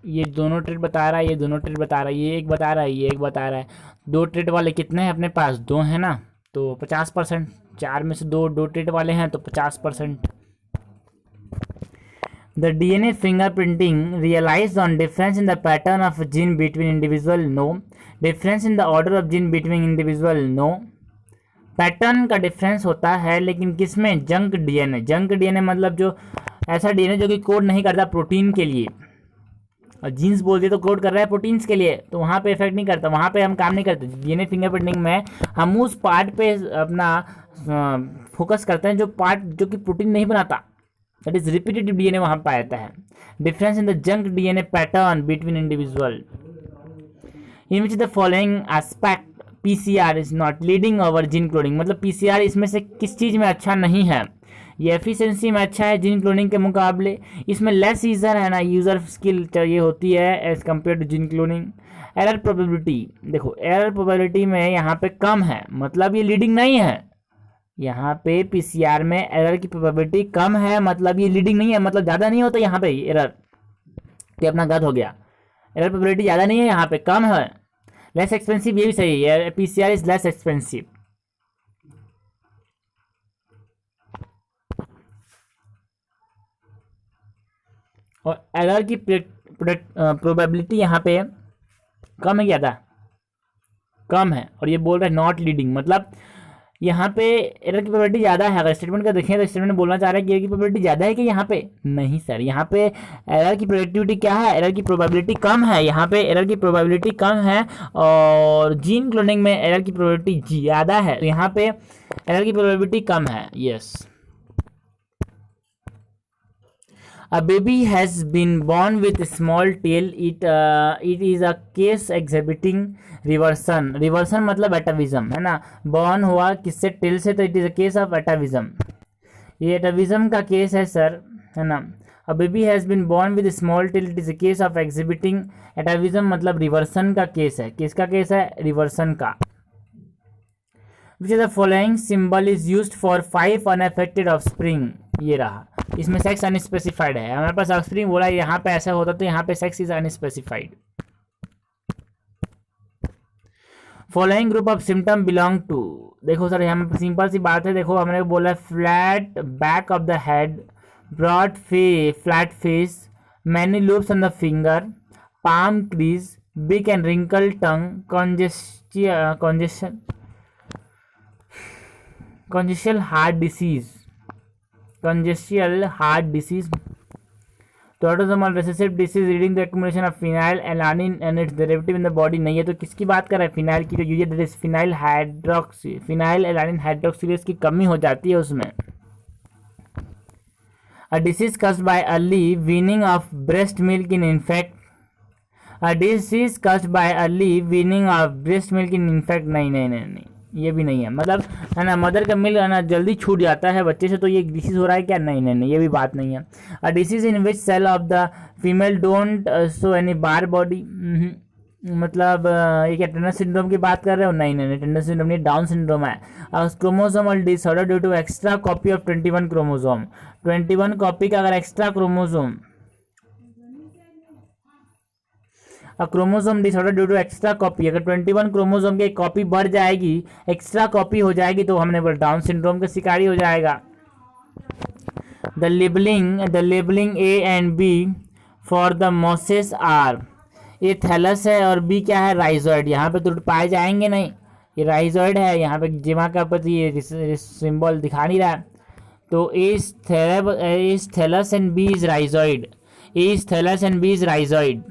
ये दोनों ट्रेड बता रहा है, ये दोनों ट्रेड बता रहा है, ये एक बता रहा है, ये एक बता रहा है। दो ट्रेड वाले कितने हैं अपने पास, दो हैं ना, तो 50%, चार में से दो ट्रेड वाले हैं तो 50%। The DNA fingerprinting relies on difference in the pattern of gene between individual, no. Difference in the order of gene between individual, no. Pattern का डिफरेंस होता है, लेकिन किसमें, जंक डीएनए। जंक डीएनए मतलब जो ऐसा डीएनए जो कि कोड नहीं करता प्रोटीन के लिए, और जीन्स बोल दिए तो कोड कर रहा है प्रोटीन्स के लिए, तो वहाँ पे इफेक्ट नहीं करता, वहाँ पे हम काम नहीं करते। डीएनए फिंगरप्रिंटिंग में हम उस पार्ट पे अपना फोकस करते हैं जो पार्ट जो कि प्रोटीन नहीं बनाता, दैट इज रिपीटेटिव डीएनए वहाँ पाया जाता है। Difference in the junk DNA pattern between individual, in which the following aspect PCR is not leading over gene cloning. मतलब पीसीआर इसमें से किस चीज़ में अच्छा नहीं है, ये एफिशिएंसी में अच्छा है जीन क्लोनिंग के मुकाबले, इसमें लेस यूज़र है ना, यूज़र स्किल चाहिए होती है as compare to gene cloning. Error probability, देखो एरर प्रोबेबिलिटी में यहाँ पे कम है, मतलब ये लीडिंग नहीं है। यहाँ पे पीसीआर में एरर की प्रोबेबिलिटी कम है, मतलब ये लीडिंग नहीं है, मतलब ज़्यादा नहीं होता यहाँ पे एरर, ये अपना गलत हो गया। एरर प्रोबेबिलिटी ज़्यादा नहीं है, यहाँ पे कम है। लेस एक्सपेंसिव, ये भी सही है, पीसीआर इज लेस एक्सपेंसिव। और एरर की प्रोबेबिलिटी यहाँ पे कम है, ज़्यादा कम है, और ये बोल रहा है नॉट लीडिंग, मतलब यहाँ पे एरर की प्रोबेबिलिटी ज़्यादा है। अगर स्टेटमेंट का देखें तो स्टेटमेंट बोलना चाह रहा है कि एरर की प्रोबेबिलिटी ज़्यादा है कि यहाँ पे नहीं सर, यहाँ पे एरर की प्रोडक्टिविटी क्या है, एरर की प्रोबेबिलिटी कम है, यहाँ पे एरर की प्रोबेबिलिटी कम है, और जीन क्लोनिंग में एरर की प्रोबेबिलिटी ज़्यादा है, तो यहाँ पे एरर की प्रोबेबिलिटी कम है। Yes, A baby has been born with a small tail. It is a case exhibiting reversion. Reversion मतलब atavism है ना, born हुआ किससे, टेल से, तो it is a case of atavism. ये atavism का केस है सर, है ना। A baby has been born with a small tail. It is a case of exhibiting atavism, मतलब रिवर्सन का केस है। किसका केस है, रिवर्सन का। Which of the following symbol is used for 5 unaffected offspring? ये रहा, इसमें सेक्स अनस्पेसिफाइड है, हमारे पास ऑफस्प्रिंग बोला, यहाँ पे ऐसा होता तो यहाँ पे sex is unspecified. Following group of symptom belong to, देखो सर यहाँ पे सिंपल सी बात है, देखो हमने बोला flat back of the head, broad flat face, many loops on the finger, palm crease, big and wrinkle tongue, congestional heart disease, तो autosomal recessive disease leading the accumulation of phenylalanine and its derivative in the body. नहीं है तो किसकी बात कर रहा है, फिनाइल की, जो urea that is phenyl alanine hydroxylase की कमी हो जाती है उसमें। A disease caused by early weaning of breast milk in infect, नहीं, ये भी नहीं है, मतलब है ना, मदर का मिल्क है ना जल्दी छूट जाता है बच्चे से, तो ये डिसीज हो रहा है क्या, नहीं, ये भी बात नहीं है। A disease in which cell of the female don't show any Barr body, मतलब ये क्या टेंडर सिंड्रोम की बात कर रहे हो, नहीं, टेंडर सिंड्रोम नहीं, डाउन सिंड्रोम है। Chromosomal disorder due to extra copy of 21 chromosome, 21 copy का अगर extra chromosome, a chromosome disorder due to extra copy, अगर 21 क्रोमोसोम की एक कॉपी बढ़ जाएगी, एक्स्ट्रा कॉपी हो जाएगी, तो हमने बोला डाउन सिंड्रोम का शिकारी हो जाएगा। The labelling A and B for the mosses are, ये थैलस है और बी क्या है, राइजोइड। यहाँ पे तो पाए जाएंगे नहीं, ये राइजोइड है, यहाँ पे जिमा का प्रति ये सिंबल दिखा नहीं रहा है। तो A is thallus and B is rhizoid, A is thallus and B is rhizoid.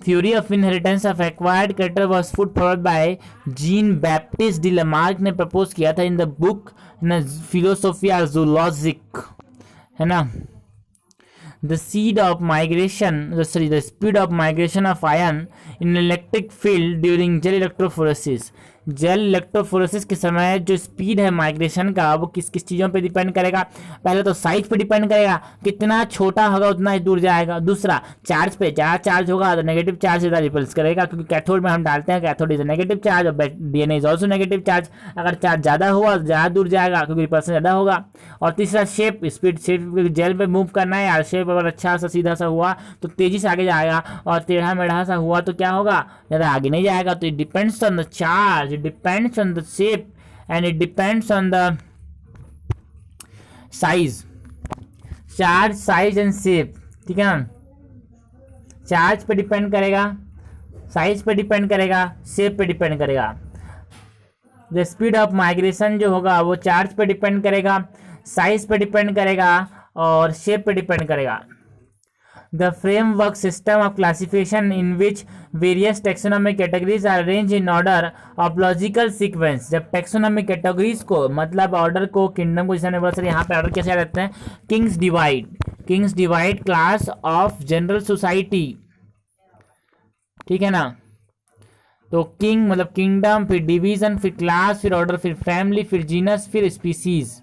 Theory of inheritance of acquired character was put forward by Jean Baptiste de Lamarck ने प्रपोज किया था in the book Philosophie Zoologique, है ना। The speed of migration of ion in electric field during gel electrophoresis, gel electrophoresis के समय जो स्पीड है माइग्रेशन का वो किस किस चीज़ों पे डिपेंड करेगा। पहले तो साइज पे डिपेंड करेगा, कितना छोटा होगा उतना ही दूर जाएगा। दूसरा चार्ज पे, ज़्यादा चार्ज होगा तो नेगेटिव चार्ज ज़्यादा रिपल्स करेगा, क्योंकि कैथोड में हम डालते हैं कैथोड इज नेगेटिव चार्ज और DNA is also negative charge. अगर चार्ज ज़्यादा हुआ तो ज़्यादा दूर जाएगा क्योंकि रिपल्सन ज़्यादा होगा। और तीसरा शेप, स्पीड, शेप जेल पे मूव करना है यार, शेप अगर अच्छा सा सीधा सा हुआ तो तेज़ी से आगे जाएगा, और टेढ़ा मेढ़ा सा हुआ तो क्या होगा, ज़्यादा आगे नहीं जाएगा। तो it depends on the charge, it depends on the shape and it depends on the size, charge, size and shape, ठीक है ना। चार्ज पे डिपेंड करेगा, साइज पे डिपेंड करेगा, शेप पे डिपेंड करेगा। द स्पीड ऑफ माइग्रेशन जो होगा वो चार्ज पे डिपेंड करेगा, साइज पे डिपेंड करेगा और शेप पे डिपेंड करेगा। The framework system of classification in which various taxonomic categories are arranged in order of logical sequence। जब taxonomic categories को, मतलब ऑर्डर को, किंगडम को, जैसे बहुत सारे यहाँ पे ऑर्डर कैसे रहते हैं, Kings divide class of general society, ठीक है ना। तो किंग मतलब किंगडम, फिर डिवीजन, फिर क्लास, फिर ऑर्डर, फिर फैमिली, फिर जीनस, फिर स्पीसीज।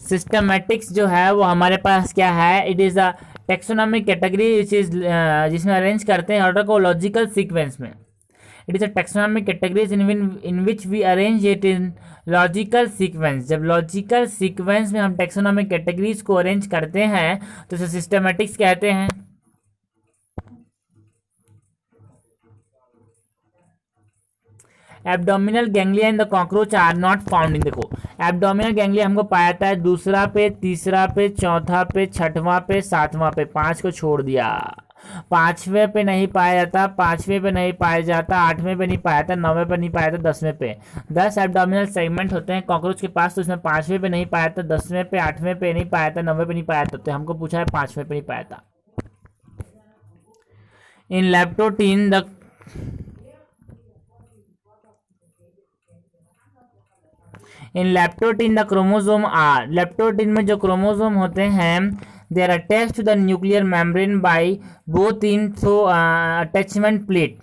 सिस्टमैटिक्स जो है वो हमारे पास क्या है, it is a taxonomic category जिसमें अरेंज करते हैं ऑर्डर को लॉजिकल सीक्वेंस में। It is a taxonomic categories in which we arrange it in logical sequence. जब लॉजिकल सीक्वेंस में हम टेक्सोनॉमिक कैटेगरीज को अरेंज करते हैं तो उसे सिस्टमैटिक्स कहते हैं। Abdominal ganglia in the cockroach are not found in, देखो एब्डोमिनल गैंग्लिया हमको पाया जाता है दूसरा पे, तीसरा पे, चौथा पे, छठवां पे, सातवां पे, 5 को छोड़ दिया। 5वें पे नहीं पाया जाता, 5वें पे नहीं पाया जाता, 8वें पे नहीं पाया जाता, 9वें पे नहीं पाया जाता, 10वें पे। 10 एब्डोमिनल सेगमेंट होते हैं कॉकरोच के पास, तो इसमें 5वें पे नहीं पाया जाता, 10वें पे, 8वें पे नहीं पाया जाता, 9वें पे नहीं पाया जाता। तो हमको पूछा है 5वें पे नहीं पाया था। In leptotene the chromosome are, leptotene में जो क्रोमोसोम होते हैं they are attached to the nuclear membrane by both in through attachment plate.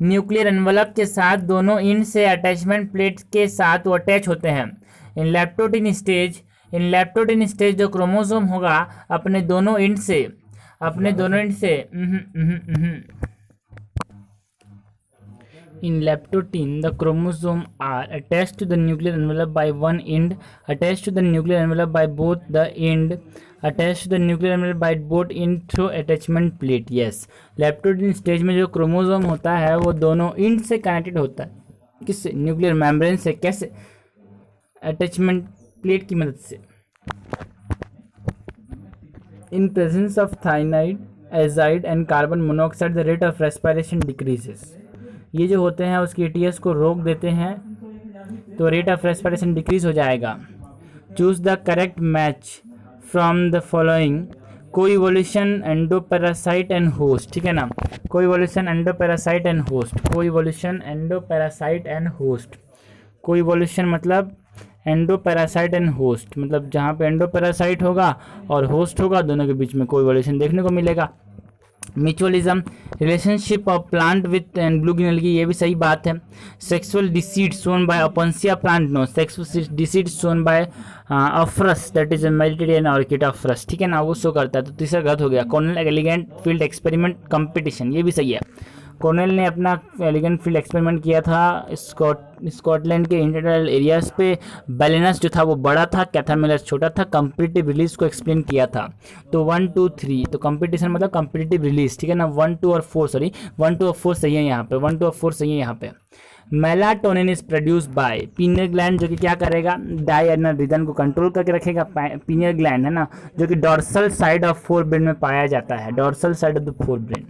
Nuclear envelope के साथ दोनों इंड से अटैचमेंट प्लेट के साथ वो अटैच होते हैं। इन लेप्टोटीन स्टेज जो क्रोमोसोम होगा अपने दोनों इंड से In leptotin, the chromosome are attached to the nuclear envelope by one end, attached to the nuclear envelope by both the end, attached to the nuclear envelope by both end through attachment plate। Yes, leptotin stage में जो क्रोमोसोम होता है वो दोनों इंड से कनेक्टेड होता है, किससे, न्यूक्लियर मेम्ब्रेन से। कैसे, अटैचमेंट प्लेट की मदद से। In presence of cyanide, azide and carbon monoxide, the rate of respiration decreases। ये जो होते हैं उसकी ATS को रोक देते हैं तो रेट ऑफ रेस्पिरेशन डिक्रीज हो जाएगा। Choose the correct match from the following, coevolution, endoparasite and host, ठीक है ना। Coevolution, endoparasite and host, coevolution, endoparasite and host. Coevolution मतलब एंडोपैरासाइट एंड होस्ट, मतलब जहाँ पे एंडोपैरासाइट होगा और होस्ट होगा दोनों के बीच में कोइवोल्यूशन देखने को मिलेगा। Mutualism, relationship of plant with and blue green algae, ये भी सही बात है। Sexual deceit shown by Opuntia plant, no, sexual deceit shown by Ophrys, that is a Mediterranean orchid Ophrys, ठीक है ना, वो शो करता है। तो तीसरा गलत हो गया। Cornell elegant field experiment competition, ये भी सही है। कॉर्नेल ने अपना एलिगेंट फील्ड एक्सपेरिमेंट किया था स्कॉटलैंड के इंटरनल एरियाज पे। बैलेनस जो था वो बड़ा था, कैथामिलस छोटा था। कंपिटिटिव रिलीज को एक्सप्लेन किया था। तो 1 2 3 तो कंपटीशन मतलब कंपिटिटिव रिलीज, ठीक है ना। 1 2 और 4 सॉरी 1 2 और 4 सही है यहाँ पे, 1 2 और 4 सही है यहाँ पे। Melatonin is produce by pineal gland, जो कि क्या करेगा, डायरनल रिदम को कंट्रोल करके रखेगा। पीनियल ग्लैंड है ना, जो कि डॉर्सल साइड ऑफ फोरब्रेन में पाया जाता है, dorsal side of the forebrain.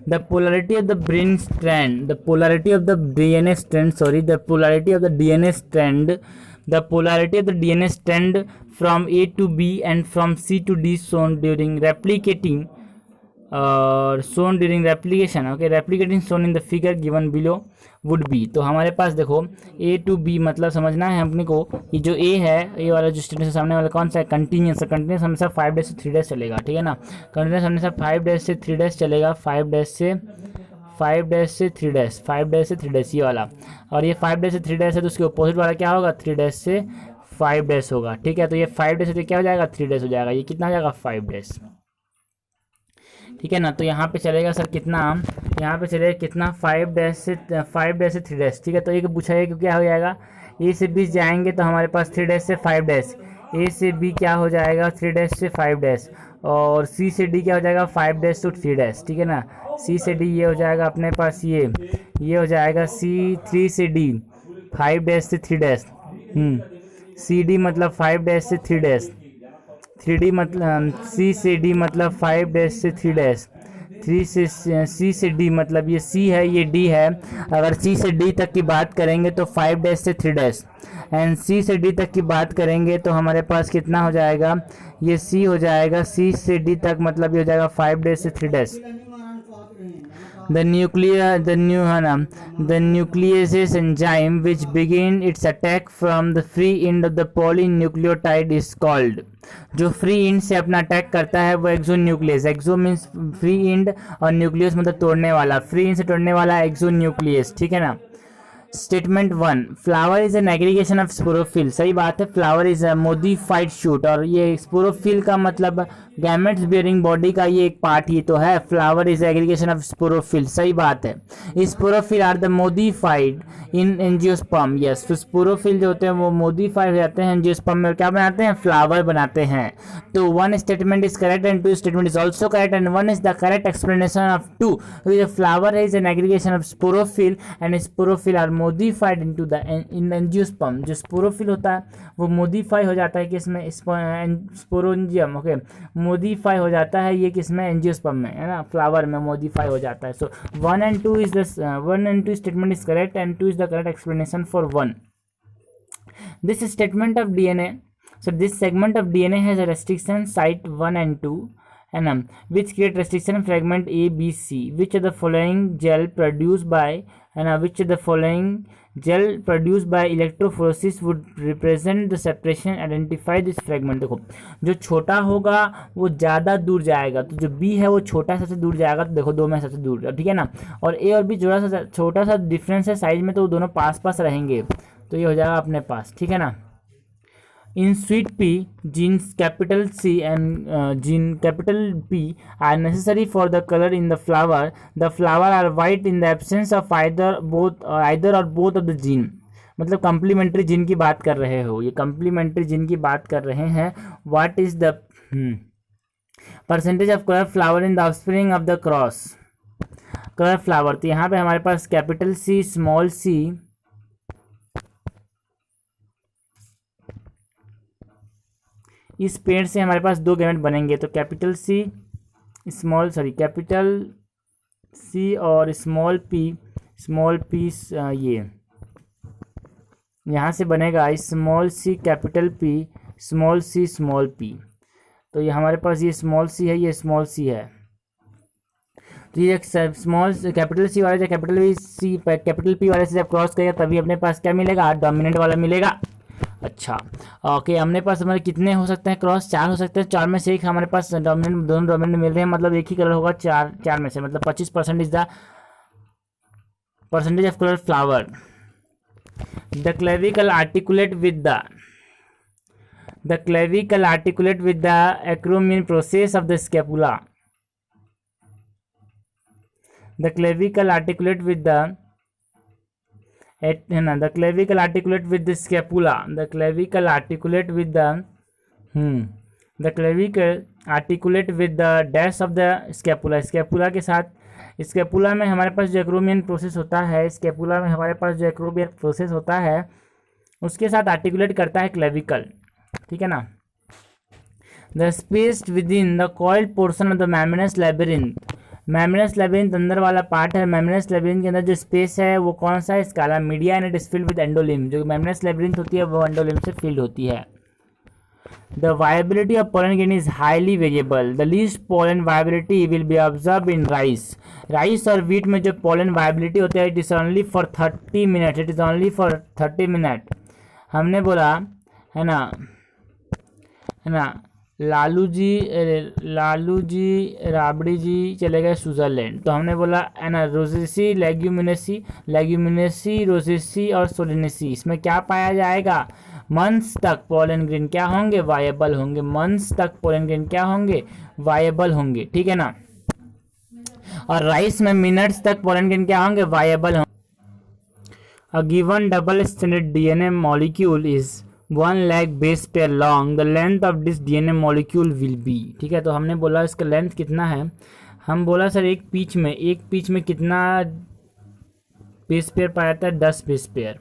The polarity of the brain strand, the polarity of the DNA strand, sorry, the polarity of the DNA strand, the polarity of the DNA strand from A to B and from C to D shown during replicating, shown during replication, okay, replicating shown in the figure given below would be। तो हमारे पास देखो A to B मतलब समझना है अपने को, ये जो A है, ये वाला जो स्टेटमेंट सामने वाला कौन सा है, कंटिन्यूस। कंटिन्यूस हमेशा 5 डेज से 3 डेज चलेगा, ठीक है ना। कंटिन्यूस हमेशा 5 डेज से 3 डेज चलेगा, 5 डेज से 3 डेज, 5 डेज से 3 डेज ये वाला। और ये 5 डेज से 3 डेज है तो उसके अपोजिट वाला क्या होगा, 3 डेज से 5 डेज होगा, ठीक है। तो ये 5 डेज से क्या हो जाएगा, 3 डेज हो जाएगा। ये कितना हो जाएगा, 5 डेज, ठीक है ना। तो यहाँ पे चलेगा सर कितना, यहाँ पे चलेगा कितना, 5 डेज से 3 डेज, ठीक है। तो ये पूछा है कि क्या हो जाएगा, ए से बी जाएंगे तो हमारे पास 3 डेज से 5 डेज, ए से बी क्या हो जाएगा 3 डेज से 5 डेज, और सी से डी क्या हो जाएगा 5 डेज टू 3 डेज, ठीक है ना। सी से डी ये हो जाएगा अपने पास, ये हो जाएगा सी 3 से डी 5 डेज से 3 डेज, सी डी मतलब 5 डेज से 3 डेज, 3D मतलब सी से डी मतलब 5 डेज से 3 डेज, 3 से सी से डी मतलब ये सी है ये डी है। अगर सी से डी तक की बात करेंगे तो 5 डेज से 3 डेज, एंड सी से डी तक की बात करेंगे तो हमारे पास कितना हो जाएगा, ये सी हो जाएगा, सी से डी तक मतलब ये हो जाएगा 5 डेज से 3 days. The nucleases enzyme which begin its attack from the free end of the polynucleotide is called। जो फ्री एंड से अपना अटैक करता है वो exonuclease. Exo means free end और न्यूक्लियस मतलब तोड़ने वाला, फ्री एंड से तोड़ने वाला एक्सो न्यूक्लियस, ठीक है ना। Statement 1, flower is an aggregation of sporophyll. सही बात है, flower is a modified shoot, और ये स्पोरोफिल का मतलब गैमेट्स बियरिंग बॉडी का ये एक पार्ट ही तो है। Flower is aggregation of sporophyll, सही बात है। Sporophyll are the modified in angiosperm, yes. तो स्पोरोफिल जो होते हैं वो मोडिफाइड हो जाते हैं एंजियोस्पर्म में, क्या बनाते हैं, फ्लावर बनाते हैं। तो 1 statement is correct and 2 statement is also correct and 1 is the correct explanation of 2। Flower is an aggregation of sporophyll and sporophyll are modified into the in angiosperm. जो स्पोरोफिल होता है वो मोडिफाई हो जाता है किसमें, स्पोरोंजियम, ओके, मोडिफाई हो जाता है ये किसमें, एंजियोस्पर्म में, है ना, फ्लावर में मोडिफाई हो जाता है। सो 1 and 2 is the 1 and 2 statement is correct and 2 is the correct explanation for 1। This statement of DNA, so this segment of DNA has a restriction site 1 and 2 and which create restriction fragment A, B, C. Which of the following gel produced by which of the following gel produced by electrophoresis would represent the separation? Identify this fragment। देखो जो छोटा होगा वो ज़्यादा दूर जाएगा, तो जो B है वो छोटा सबसे दूर जाएगा, तो देखो 2 में सबसे दूर, ठीक है ना। और A और B छोटा सा डिफरेंस है साइज में, तो वो दोनों पास पास रहेंगे, तो ये हो जाएगा अपने पास, ठीक है ना। In sweet pea, genes capital C and gene capital P are necessary for the color in the flower. The flower are white in the absence of either or both of the gene। मतलब कम्प्लीमेंट्री जिन की बात कर रहे हो, ये कम्प्लीमेंट्री जिन की बात कर रहे हैं। What is the percentage of color flower in the offspring of the cross? Colour flower, तो यहाँ पे हमारे पास कैपिटल C, स्मॉल c, इस पेड़ से हमारे पास 2 गैमेट बनेंगे, तो कैपिटल सी और स्मॉल पी ये यहाँ से बनेगा small C capital P, small C small P. तो ये हमारे पास ये स्मॉल सी है, ये स्मॉल सी है। तो ये स्मॉल कैपिटल सी वाले जब कैपिटल पी वाले से जब क्रॉस करेगा तभी अपने पास क्या मिलेगा, डोमिनेंट वाला मिलेगा। अच्छा ओके, हमने पास हमारे कितने हो सकते हैं क्रॉस, 4 हो सकते हैं। 4 में से एक हमारे पास डोमिनेंट, दोनों डोमिनेंट मिल रहे हैं, मतलब एक ही कलर होगा 4 में से, मतलब 25% is the percentage of colour flower. The clavicle articulate with the acromion process of the scapula. The clavicle articulate with the है ना, the clavicle articulate with the scapula, the clavicle articulate with the clavicle articulate with the dash of the scapula, scapula के साथ, स्केपुला में हमारे पास जो एक्रोमियन प्रोसेस होता है, स्केपुला में हमारे पास जो एक्रोमियन प्रोसेस होता है उसके साथ आर्टिकुलेट करता है क्लेविकल, ठीक है ना। The space with in the coiled portion of the membranes labyrinth, membranes labyrinth अंदर वाला पार्ट है, मेम्ब्रेनस लैबिरिंथ के अंदर जो स्पेस है वो कौन सा है, scala media, and it is filled with endolymph, जो मेम्ब्रेनस लैबिरिंथ होती है वो एंडोलिम से फिल्ड होती है। The viability of pollen grain is highly variable, the least pollen viability will be observe in rice, rice और व्हीट में जो पोलन वायबिलिटी होता है it is only for 30 minute, it is only for 30 minute. हमने बोला है ना लालू जी राबड़ी जी चले गए स्विट्जरलैंड, तो हमने बोला है ना रोजेसी, लेग्यूमिनेसी, रोजेसी और सोलिनेसी, इसमें क्या पाया जाएगा, मंथ्स तक पोलन ग्रेन क्या होंगे, वायबल होंगे, मंथ्स तक पोलन ग्रेन क्या होंगे, वायबल होंगे, ठीक है ना। और राइस में मिनट्स तक पोलन ग्रेन क्या होंगे, वायबल होंगे। A given double-stranded DNA molecule is 1 lakh base pair long. The length of this DNA molecule will be, ठीक है। तो हमने बोला इसका लेंथ कितना है, हम बोला सर एक पीच में कितना बेस पेयर पाया जाता है, 10 बेस पेयर,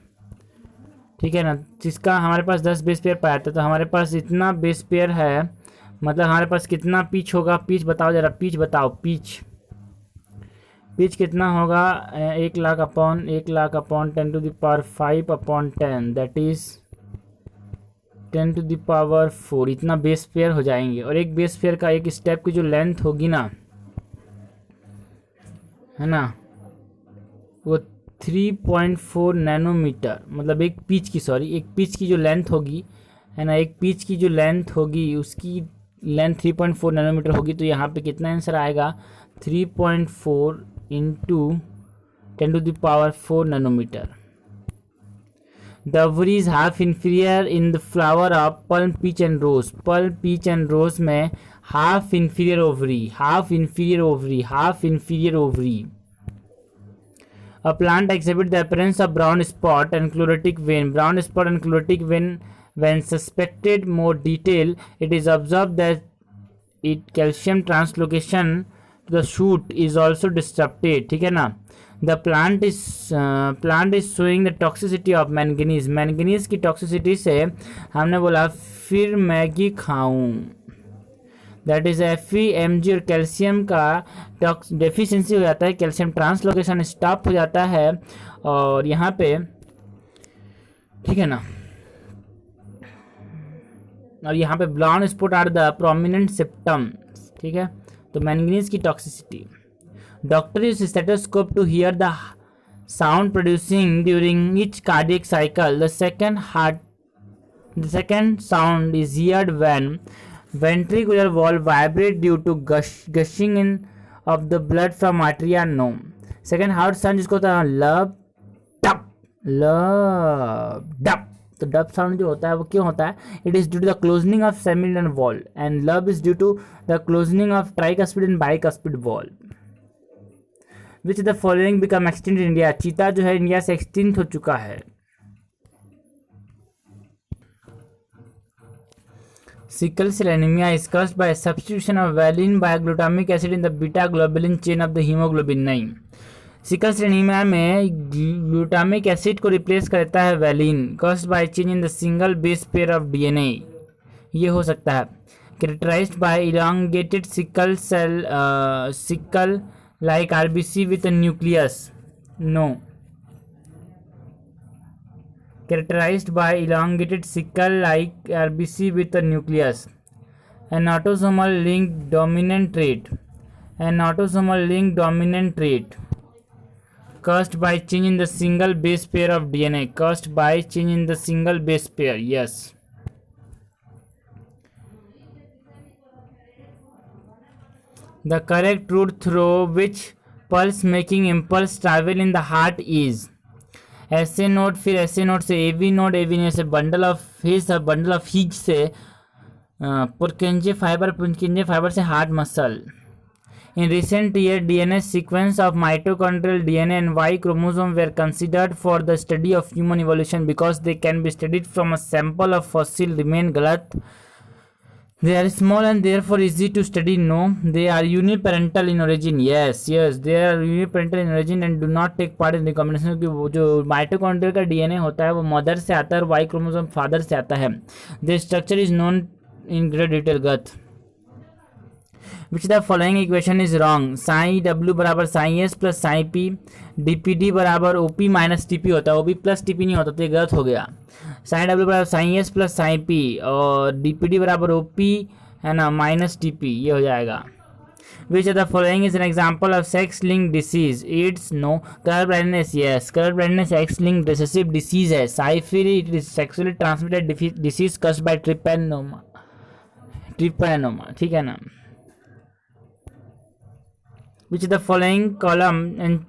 ठीक है ना। जिसका हमारे पास 10 बेस पेयर पाया था तो हमारे पास इतना बेस पेयर है, मतलब हमारे पास कितना पीच होगा, पीच बताओ जरा, पीच बताओ, पीच कितना होगा, 1 lakh upon 10 to the power 5 upon 10, that is 10 to the power 4, इतना बेस पेयर हो जाएंगे। और एक बेस पेयर का एक स्टेप की जो लेंथ होगी ना, है ना, वो 3.4 नैनोमीटर, मतलब एक पीच की जो लेंथ होगी, है ना, एक पीच की जो लेंथ होगी उसकी लेंथ 3.4 नैनोमीटर होगी। तो यहाँ पे कितना आंसर आएगा, 3.4 into 10 to the power 4 nanometre. The ovary is half inferior in the flower of palm, peach and rose. Palm, peach and rose में half inferior ovary. A plant exhibits the appearance of brown spot and chlorotic vein. Brown spot and chlorotic vein, when suspected more detail, it is observed that it calcium translocation to the shoot is also disrupted, ठीक है ना। The plant is showing the toxicity of manganese. Manganese की टॉक्सिसिटी से हमने बोला फिर मैगी खाऊं, दैट इज FeMg, और कैल्शियम का डेफिशिएंसी हो जाता है, कैल्शियम ट्रांसलोकेशन स्टॉप हो जाता है। और यहाँ पे ठीक है ना, और यहाँ पे brown spot are the prominent symptom, ठीक है। तो मैंगनीज की toxicity, doctor use stethoscope to hear the sound producing during each cardiac cycle, the second sound is heard when ventricular valve vibrate due to gushing in of the blood from arteria, no. Second heart sound जिसको होता है लब डप, तो डप साउंड जो होता है वो क्यों होता है, it is due to the closing of seminal valve, and lub is due to the closing of tricuspid and bicuspid valve. Which the following become extinct in India, cheetah जो है इंडिया से एक्सटिंक्ट हो चुका है। Sickle cell anemia is caused by substitution of valine by glutamic acid in the beta globulin chain of the hemoglobin। नहीं, सिकल सेल एनीमिया में ग्लूटामिक एसिड को रिप्लेस करता है valine, caused by change in the single base pair of DNA, ये हो सकता है। characterized by elongated sickle like RBC with a nucleus, no. Characterized by elongated sickle-like RBC with a nucleus. An autosomal linked dominant trait. Caused by change in the single base pair of DNA. Yes. The correct route through which pulse-making impulse travel in the heart is ऐसे नोट, फिर ऐसे नोट से एवी नोट से बंडल ऑफ हीज से पुरकिंजे फाइबर से heart muscle. In recent years, DNA sequence of mitochondrial DNA and Y chromosome were considered for the study of human evolution because they can be studied from a sample of fossil remain galat. They are small and therefore easy to study. No, they are uniparental in origin. Yes, they are uniparental in origin and do not take part in recombination. क्योंकि वो जो माइटोकॉन्ड्रिया का डीएनए होता है वो मदर से आता है और वाई क्रोमोसोम फादर से आता है. The structure is known in great detail. गत Which the following equation is wrong? Psi W बराबर psi S plus psi P, DPD बराबर ओपी माइनस टीपी होता है. ओपी प्लस टीपी नहीं होता तो ये गलत हो गया. साई डब्ल्यू बराबर psi S plus psi P और डीपीडी बराबर ओपी है ना माइनस टीपी, ये हो जाएगा. Which of the following is an example of sex-linked disease? AIDS, no. Color blindness, yes. Color blindness X-linked recessive disease है. Syphilis, it is sexually transmitted disease caused by trypanosoma. ठीक है ना. Which is the following column and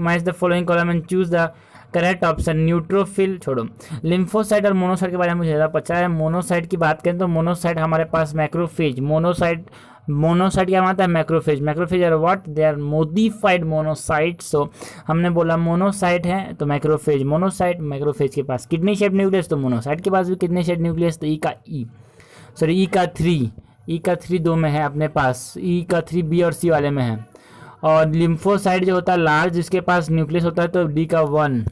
match the following column and choose the correct option. Neutrophil छोड़ो. लिम्फोसाइट और मोनोसाइट के बारे में मुझे ज़्यादा पता है. मोनोसाइट की बात करें तो मोनोसाइट हमारे पास मैक्रोफेज. मोनोसाइट क्या मानता है? Macrophage. Macrophage are what? They are modified monocyte. So हमने बोला मोनोसाइट है तो मैक्रोफेज. मोनोसाइट मैक्रोफेज के पास किडनी शेप न्यूक्लियस, तो मोनोसाइट के पास भी किडनी शेप न्यूक्लियस. तो ई का 3 दो में है अपने पास. ई का 3 बी और सी वाले में है. और लिम्फोसाइट जो होता है लार्ज जिसके पास न्यूक्लियस होता है तो डी का 1.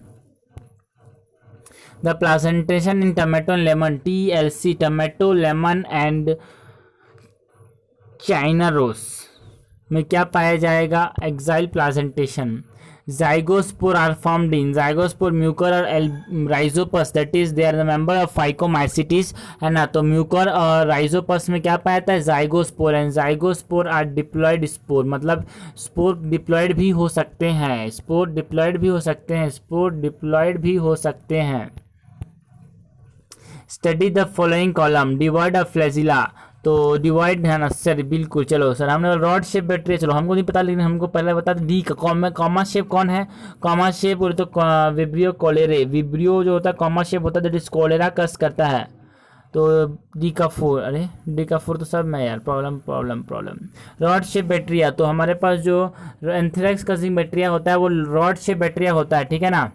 The placentation in tomato and lemon, TLC, tomato lemon and China rose में क्या पाया जाएगा? Axile placentation. zygospore are formed in zygospore mucor or rhizopus, that is they are the member of Phycomycetes है ना. तो म्यूकर और राइजोपस में क्या पाया जाता है? zygospore. And zygospore are diploid spore, मतलब स्पोर डिप्लॉयड भी हो सकते हैं. Study the following column. Devoid of flagella, तो डिवाइड है ना सर. बिल्कुल. चलो सर हमने रॉड शेप बैटरी, चलो हमको नहीं पता लेकिन हमको पहले बता दें. डी का कॉमा शेप कौन है? कॉमा शेप बोले तो विब्रियो कोलेरे. विब्रियो जो होता है कॉमा शेप होता है दैट इज कोलेरा कस करता है. तो डी का 4. अरे डी का 4 तो सब में यार. प्रॉब्लम. रॉड शेप बैटरिया, तो हमारे पास जो एंथ्रेक्स कसिंग बैटरिया होता है वो रॉड शेप बैटरिया होता है. ठीक है ना.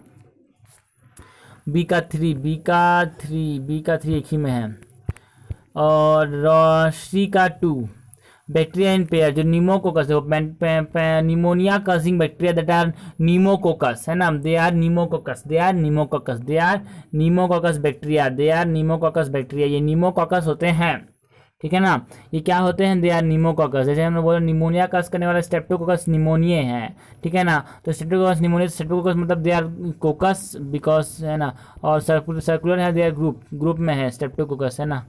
बी का 3 एक ही में है. और सी का 2 बैक्टीरिया इन पेयर जो नीमोकोकस है, pneumonia causing bacteria that are pneumococcus है ना. They are pneumococcus bacteria. ये नीमोकोकस होते हैं. ठीक है ना. ये क्या होते हैं? They are pneumococcus. जैसे हमने बोला निमोनिया कस करने वाला स्ट्रेप्टोकोकस निमोनिया है. ठीक है ना. तो स्ट्रेप्टोकोकस मतलब दे आर कोकस बिकॉज है ना. और सर्कुलर है, दे आर ग्रुप में है स्ट्रेप्टोकोकस है ना.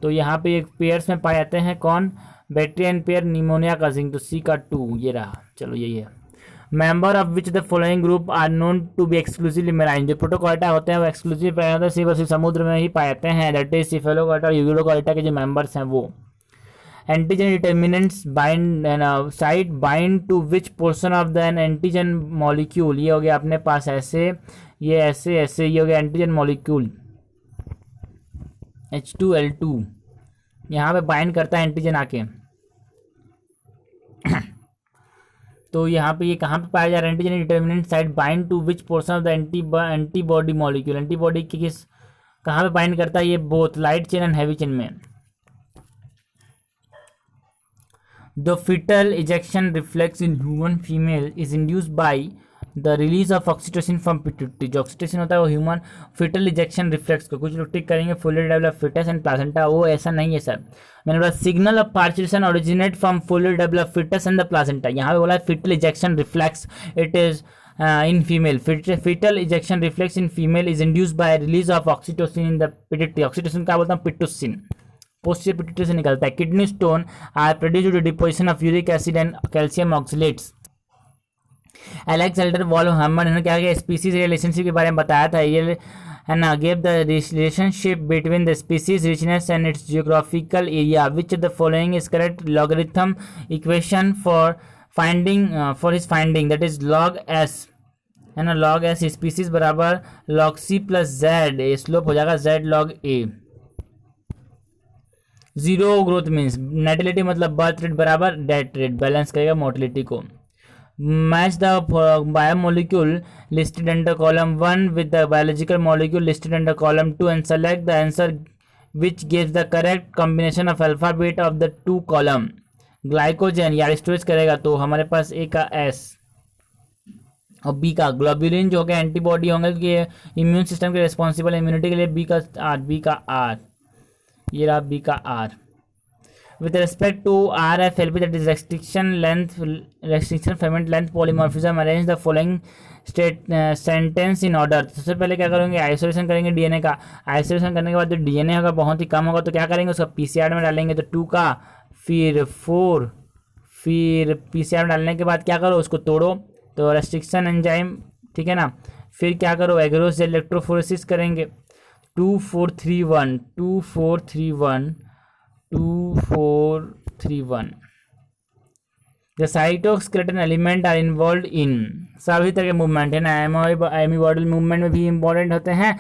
तो यहाँ पे एक पेयर्स में पाए जाते हैं. कौन? Bacteria in pair pneumonia causing. तो सी का 2 ये रहा. चलो यही है. Member of which the following group are known to be exclusively marine. जो प्रोटोकोल्टा होते हैं वो एक्सक्लूसिव पाए जाते हैं, सिर्फ समुद्र में ही पाए जाते हैं. दैट इज सिफेलोकोल्टा और यूरोकोल्टा के जो मेंबर्स हैं वो. Antigen determinants bind site bind to which portion of the an antigen molecule. ये हो गया अपने पास ऐसे, ये ऐसे ये हो गया एंटीजन मॉलिक्यूल H2L2. यहाँ पे बाइंड करता है एंटीजन आके. तो यहाँ पे ये कहाँ पे पाया जा रहा है? Antigen determinant site bind to which portion of the antibody molecule. Antibody की किस कहाँ पे बाइंड करता है? ये both light chain and heavy chain में. The foetal ejection reflex in human female is induced by the release of oxytocin from pituitary. जो ऑक्सीटोसिन होता है वो ह्यूमन फीटल इजेक्शन रिफ्लेक्स को कुछ लोग टिक करेंगे fully develop fetus and placenta. वो ऐसा नहीं है सर. मैंने बोला signal of parturition originate from fully develop fetus and the placenta. यहाँ पे बोला fetal ejection reflex it is in female. Fetal ejection reflex in female is induced by release of oxytocin in the pituitary. Oxytocin क्या बोलता हूँ? पिटुसिन. पोस्टीरियर पिट्यूटरी से निकलता है. Kidney stone are produced due to deposition of uric acid and calcium oxalates. Alexander Wolff Hammer ने क्या किया? स्पीसीज रिलेशनशिप के बारे में बताया था. ये है ना. Give the relationship between the species richness and its geographical area. Which the following is correct? Logarithm equation for his finding that is log s है ना. log s स्पीसीज बराबर log c plus Z. Slope हो जाएगा z log a. Zero growth means natality मतलब बर्थ रेट बराबर डेथ रेट, बैलेंस करेगा मोर्टिलिटी को। Match the biomolecule listed under column 1 with the biological molecule listed under column 2 and select the answer which gives the correct combination of alphabet of the two column। Glycogen या स्टोरेज करेगा तो हमारे पास ए का एस और बी का ग्लोबुलिन जो होगा एंटीबॉडी होंगे क्योंकि इम्यून सिस्टम के रिस्पॉन्सिबल इम्यूनिटी के लिए, बी का आर, ये रहा बी का are. With respect to RFLP, that is restriction ferment length polymorphism, arrange the following sentence in order. सबसे पहले क्या करेंगे, आइसोलेशन करेंगे डीएनए का। आइसोलेशन करने के बाद जो डीएनए होगा बहुत ही कम होगा तो क्या करेंगे, उसका पीसीआर में डालेंगे तो 2 का, फिर 4, फिर पीसीआर में डालने के बाद क्या करो, उसको तोड़ो तो रेस्ट्रिक्शन एंजाइम, ठीक है ना। फिर क्या करो, एग्रोस इलेक्ट्रोफोरेसिस करेंगे 2431 2431 2431। The cytoskeleton element are involved in सभी तरह के मूवमेंट है ना, एमीबॉडल मूवमेंट में भी इंपॉर्टेंट होते हैं,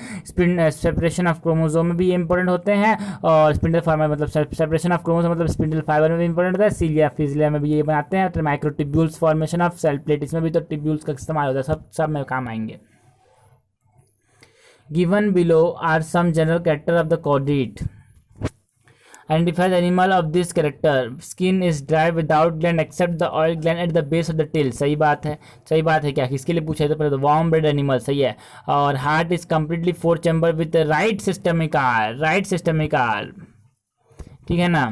सेपरेशन ऑफ क्रोमोसोम में भी इंपॉर्टेंट होते हैं, और स्पिंडल फाइबर मतलब सेपरेशन ऑफ क्रोमोसोम मतलब स्पिंडल फाइबर में भी इंपॉर्टेंट होता है, सीलिया फिजिलिया में भी ये बनाते हैं, तो microtubules formation of cell plate, इसमें भी तो टिब्यूल्स का इस्तेमाल होता है, सब में काम आएंगे। Given below are some general character of the chordate. Identify the animal of this character. Skin is dry without gland except the oil gland at the base of the tail। सही बात है, सही बात है। क्या किसके लिए पूछा है तो पहले तो वार्म ब्लड एनिमल, सही है। और heart is completely 4 chamber with right systemic arch, right systemic arch, ठीक है ना।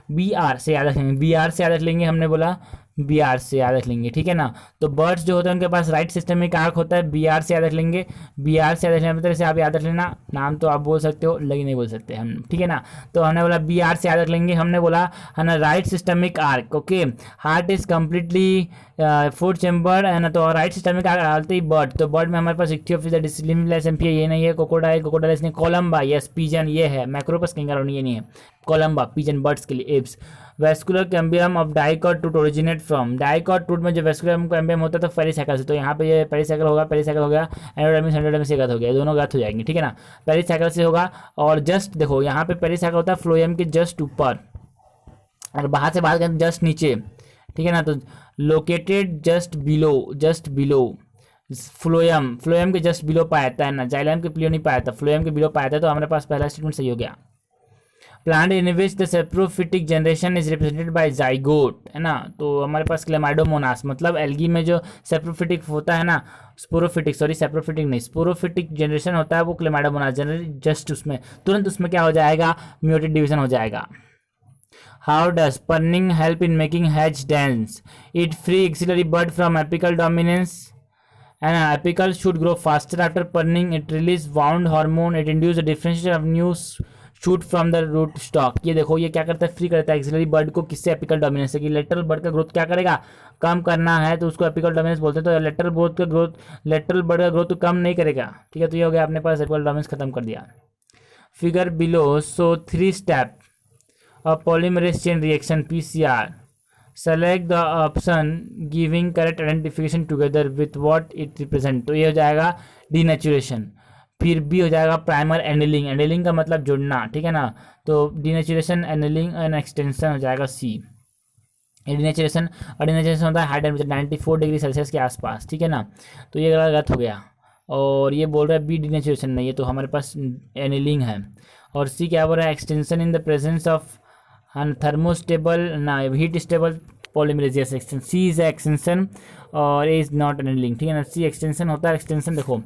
बी आर से याद रखेंगे, बी आर से याद रख लेंगे, हमने बोला बी आर से याद रख लेंगे, ठीक है ना। तो बर्ड्स जो होते हैं उनके पास राइट सिस्टमिक आर्क होता है, बी आर से याद रख लेंगे, बी आर से याद रख लेने तरह से आप याद रख लेना, नाम तो आप बोल सकते हो लेकिन नहीं बोल सकते हम, ठीक है ना। तो हमने बोला बी आर से याद रख लेंगे, हमने बोला है ना right systemic arc, okay. Heart is completely 4 chamber है ना, तो राइट सिस्टमिक आर्क डालते ही बर्ड, तो बर्ड में हमारे पास इक्थियोप्सिस ये नहीं है, कोकोडाइल नहीं, कोलम्बा यस, पीजन ये है, मैक्रोपस कैंगारू ये नहीं है, कोलम्बा पीजन बर्ड्स के लिए। Apps vascular cambium of dicot टूट ओरिजिनेट फ्रॉम, डाइकॉट टूट में जो वेस्कुलर कैम्बियम होता है तो पेरिसाइकिल से, तो यहाँ पे ये पेरिसाइकिल होगा, पेरिसाइकिल हो गया, एंडोडर्मिस से गत हो गया, दोनों गत हो जाएंगे, ठीक है ना। पेरिसाइकिल से होगा, और जस्ट देखो यहाँ पे पेरिसाइकिल होता है फ्लोएम के जस्ट ऊपर, और बाहर से बाहर जस्ट नीचे, ठीक है ना। तो located just below phloem, phloem के जस्ट बिलो पाया जाता है ना, जाइलम के बिलो नहीं पाया था, फ्लोएम के बिलो पाया था, तो हमारे पास पहला स्टेटमेंट सही हो गया। Plant in which the saprophytic generation is represented by zygote, है ना। तो हमारे पास क्लेमाइडोमोनास मतलब एल्गी में जो सेप्रोफिटिक होता है ना, सेप्रोफिटिक नहीं, स्पोरोफिटिक जनरेशन होता है वो क्लेमाइडोमोनास जनरेट जस्ट उसमें तुरंत उसमें क्या हो जाएगा, म्यूटेड डिवीजन हो जाएगा। How does pruning help in making hedge dense, it free axillary bud from apical dominance, and apical should grow faster after pruning, it release wound hormone, it induce the differentiation of new shoot from the root stock। ये देखो ये क्या करता है, फ्री करता है एक्सिलरी बर्ड को, किससे, एपिकल डोमिनेंस से, कि लेटरल बर्ड का ग्रोथ क्या करेगा, कम करना है तो उसको एपिकल डोमिनेंस बोलते हैं, तो लेटरल बर्ड का ग्रोथ तो कम नहीं करेगा, ठीक है। तो ये हो गया अपने पास एपिकल डोमिनेंस खत्म कर दिया। Figure below so 3 step of polymerase chain reaction PCR, select the option giving correct identification together with what it represent, तो ये हो जाएगा डीनेचुरेशन। फिर बी हो जाएगा प्राइमर एनिलिंग, एनिलिंग का मतलब जुड़ना, ठीक है ना। तो डीनेचुरेशन, एनिलिंग एंड एक्सटेंशन हो जाएगा सी। डीनेचुरेशन होता है हाई टेम्परेचर 94 डिग्री सेल्सियस के आसपास, ठीक है ना। तो ये गलत हो गया, और ये बोल रहा है बी डीनेचुरेशन नहीं है, तो हमारे पास एनिलिंग है। और सी क्या बोल रहा है, extension in the presence of thermostable ना heat stable polymerase extension, C is extension और ए इज नॉट एनिलिंग, ठीक है ना। सी एक्सटेंशन होता है, एक्सटेंशन देखो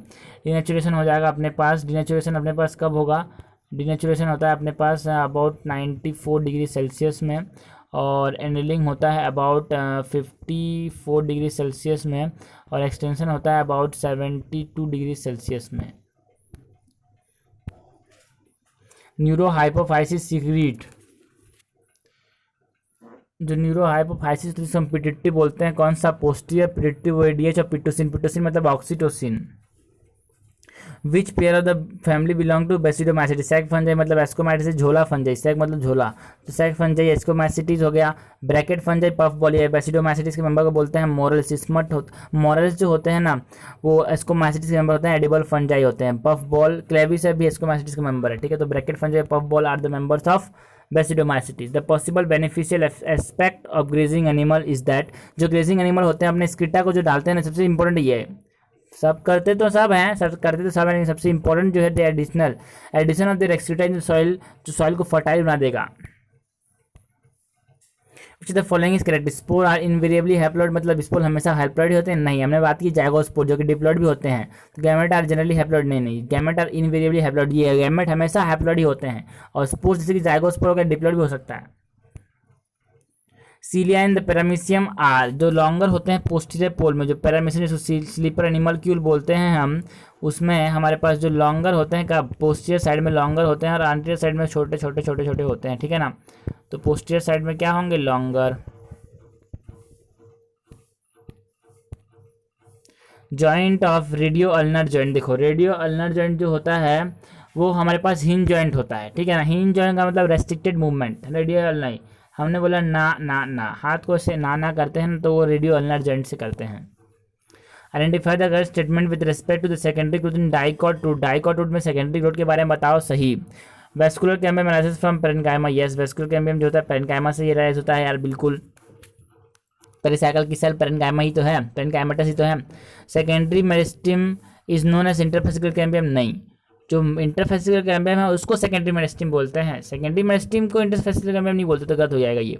डीनेचुरेशन हो जाएगा अपने पास, डीनेचुरेशन अपने पास कब होगा, डीनेचुरेशन होता है अपने पास अबाउट 94 डिग्री सेल्सियस में, और एनिलिंग होता है अबाउट 54 डिग्री सेल्सियस में, और एक्सटेंशन होता है अबाउट 72 डिग्री सेल्सियस में। न्यूरोहाइपोफाइसिस सीक्रेट, जो न्यूरोहाइपोफाइसिस जिसे हम पिट्यूटरी बोलते हैं, कौन सा, पोस्टीरियर पिट्यूटरी ओएडीएच और पिटोसिन, पिटोसिन मतलब oxytocin. Which pair of the family belong to basidiomycetes, sac fungi मतलब एस्कोमाइटिस, झोला फंजाई, सैक मतलब झोला, तो सैक फंजाई एस्कोमाइसिटीज हो गया। ब्रैकेट फंजाई पफ बॉल, या बेसिडोमाइसिटीज के मेंबर को बोलते हैं मोरल्स, स्मट मोरल्स जो होते हैं ना वो एस्कोमाइसिटीज के मेंबर होते हैं, एडिबल फंजाई होते हैं। पफ बॉल क्लेविस भी एस्कोमाइसिटीज के मेंबर है, ठीक है। तो bracket fungi puff ball are the members of basidiomycetes. The possible beneficial aspect of grazing animal is that, जो ग्रेजिंग एनिमल होते हैं अपने स्किटा को जो डालते हैं ना, सबसे इंपॉर्टेंट ये है, सब करते तो सब हैं, सब करते तो सब हैं, सबसे इंपॉर्टेंट जो है addition of their excreta in soil, जो सॉइल को फर्टाइल बना देगा। The following is correct, spore are invariably haploid, मतलब स्पोर हमेशा हैप्लॉइड होते हैं? नहीं, हमने बात की जाइगोस्पोर जो कि डिप्लॉइड भी होते हैं। तो गैमेट आर जनरली हैप्लॉइड, नहीं, गैमेट आर इनवेरिएबली हैप्लॉइड, ये गैमेट हमेशा हैप्लॉइड ही होते हैं, और स्पोर जैसे कि जाइगोस्पोर हो गया डिप्लॉइड भी हो सकता है। सीलिया इन द पैरामीशियम आर, जो लॉन्गर होते हैं पोस्टीरियर पोल में, जो पैरामीशियम जिसको स्लीपर एनिमल्क्यूल बोलते हैं हम, उसमें हमारे पास जो लॉन्गर होते हैं का पोस्टीरियर साइड में लॉन्गर होते हैं और एंटीरियर साइड में छोटे छोटे छोटे छोटे होते हैं, ठीक है ना। तो पोस्टीरियर साइड में क्या होंगे? Longer. Joint of radio ulnar joint, देखो रेडियो अल्नर जॉइंट जो होता है वो हमारे पास हिंज जॉइंट होता है, ठीक है ना। हिंज जॉइंट का मतलब रेस्ट्रिक्टेड मूवमेंट, रेडियो नहीं, हमने बोला ना ना ना, हाथ को से ना करते हैं तो वो रेडियो अल्नर जॉइंट से करते हैं। Identify the correct statement with respect to the secondary growth in dicot root, dicot root में सेकेंडरी ग्रोथ के बारे में बताओ, सही। Vascular cambium analysis from parenchyma, yes, vascular cambium जो होता है पेरेन्काइमा से ये राइज होता है यार, बिल्कुल। पेरिसाइकल की सेल पेरेन्काइमा ही तो है, पेरेन्काइमेटस ही तो है। Secondary meristem is known as interfascicular cambium, नहीं, जो इंटरफेसिकल कैम्बियम है उसको सेकेंडरी मेरिस्टेम बोलते हैं, सेकेंडरी मेरिस्टेम को इंटरफेसिकल कैम्बियम नहीं बोलते, तो गलत हो जाएगा ये।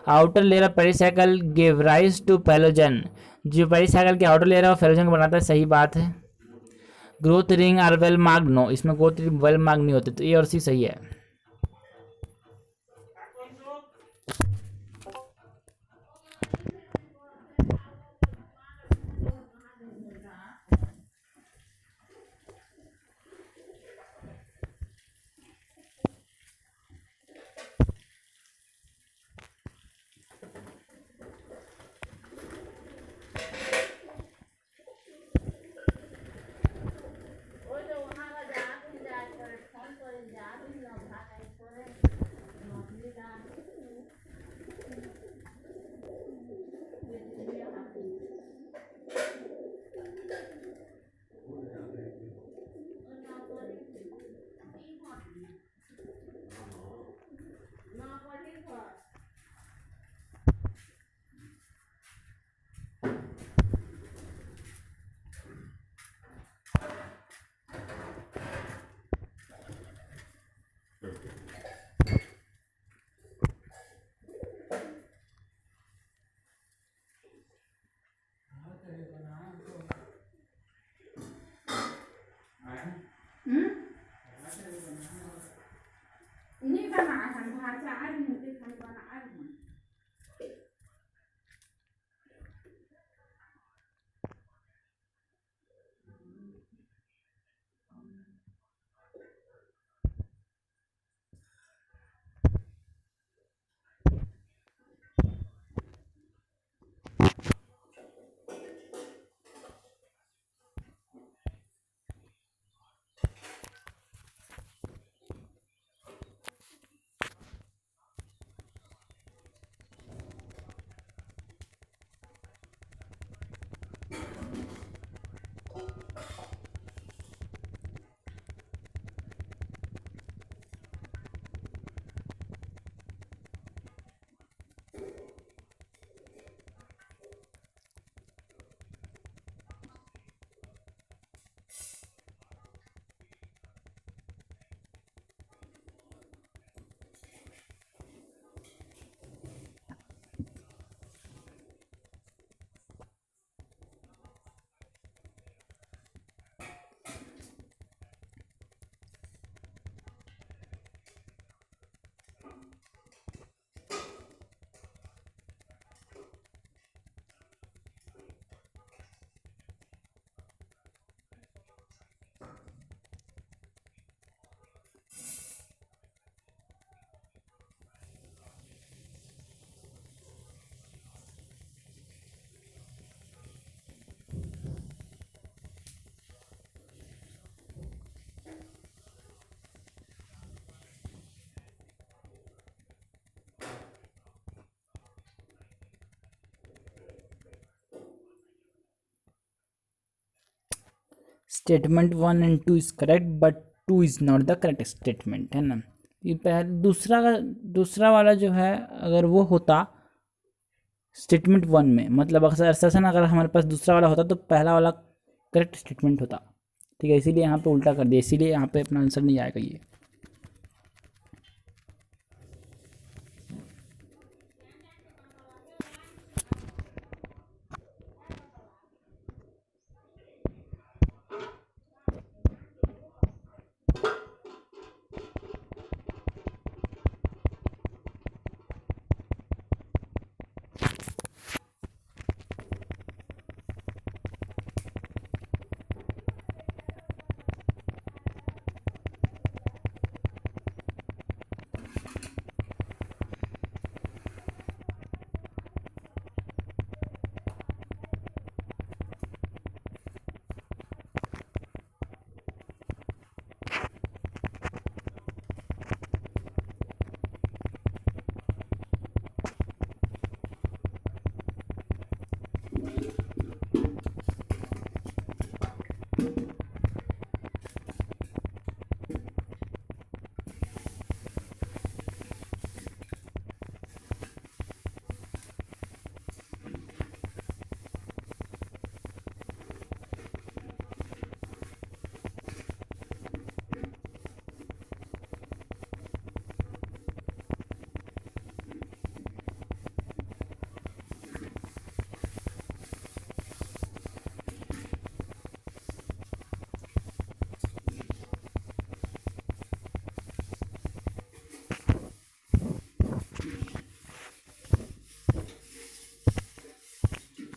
Outer layer of pericycle give rise to phellogen, जो पेरिसाइकल के आउटर लेयर है वो फेलोजन को बनाता है, सही बात है। Growth ring are well marked, no, इसमें ग्रोथ रिंग वेल मार्क्ड नहीं होते, तो ए और सी सही है। नहीं बना हम भाषा आज मुझे खाली बना आज statement 1 and 2 is correct but 2 is not the correct statement, है ना। ये दूसरा वाला जो है अगर वो होता स्टेटमेंट 1 में, मतलब अक्सर सेशन अगर हमारे पास दूसरा वाला होता तो पहला वाला करेक्ट स्टेटमेंट होता। ठीक है, इसीलिए यहाँ पे उल्टा कर दिया, इसीलिए यहाँ पे अपना आंसर नहीं आएगा ये।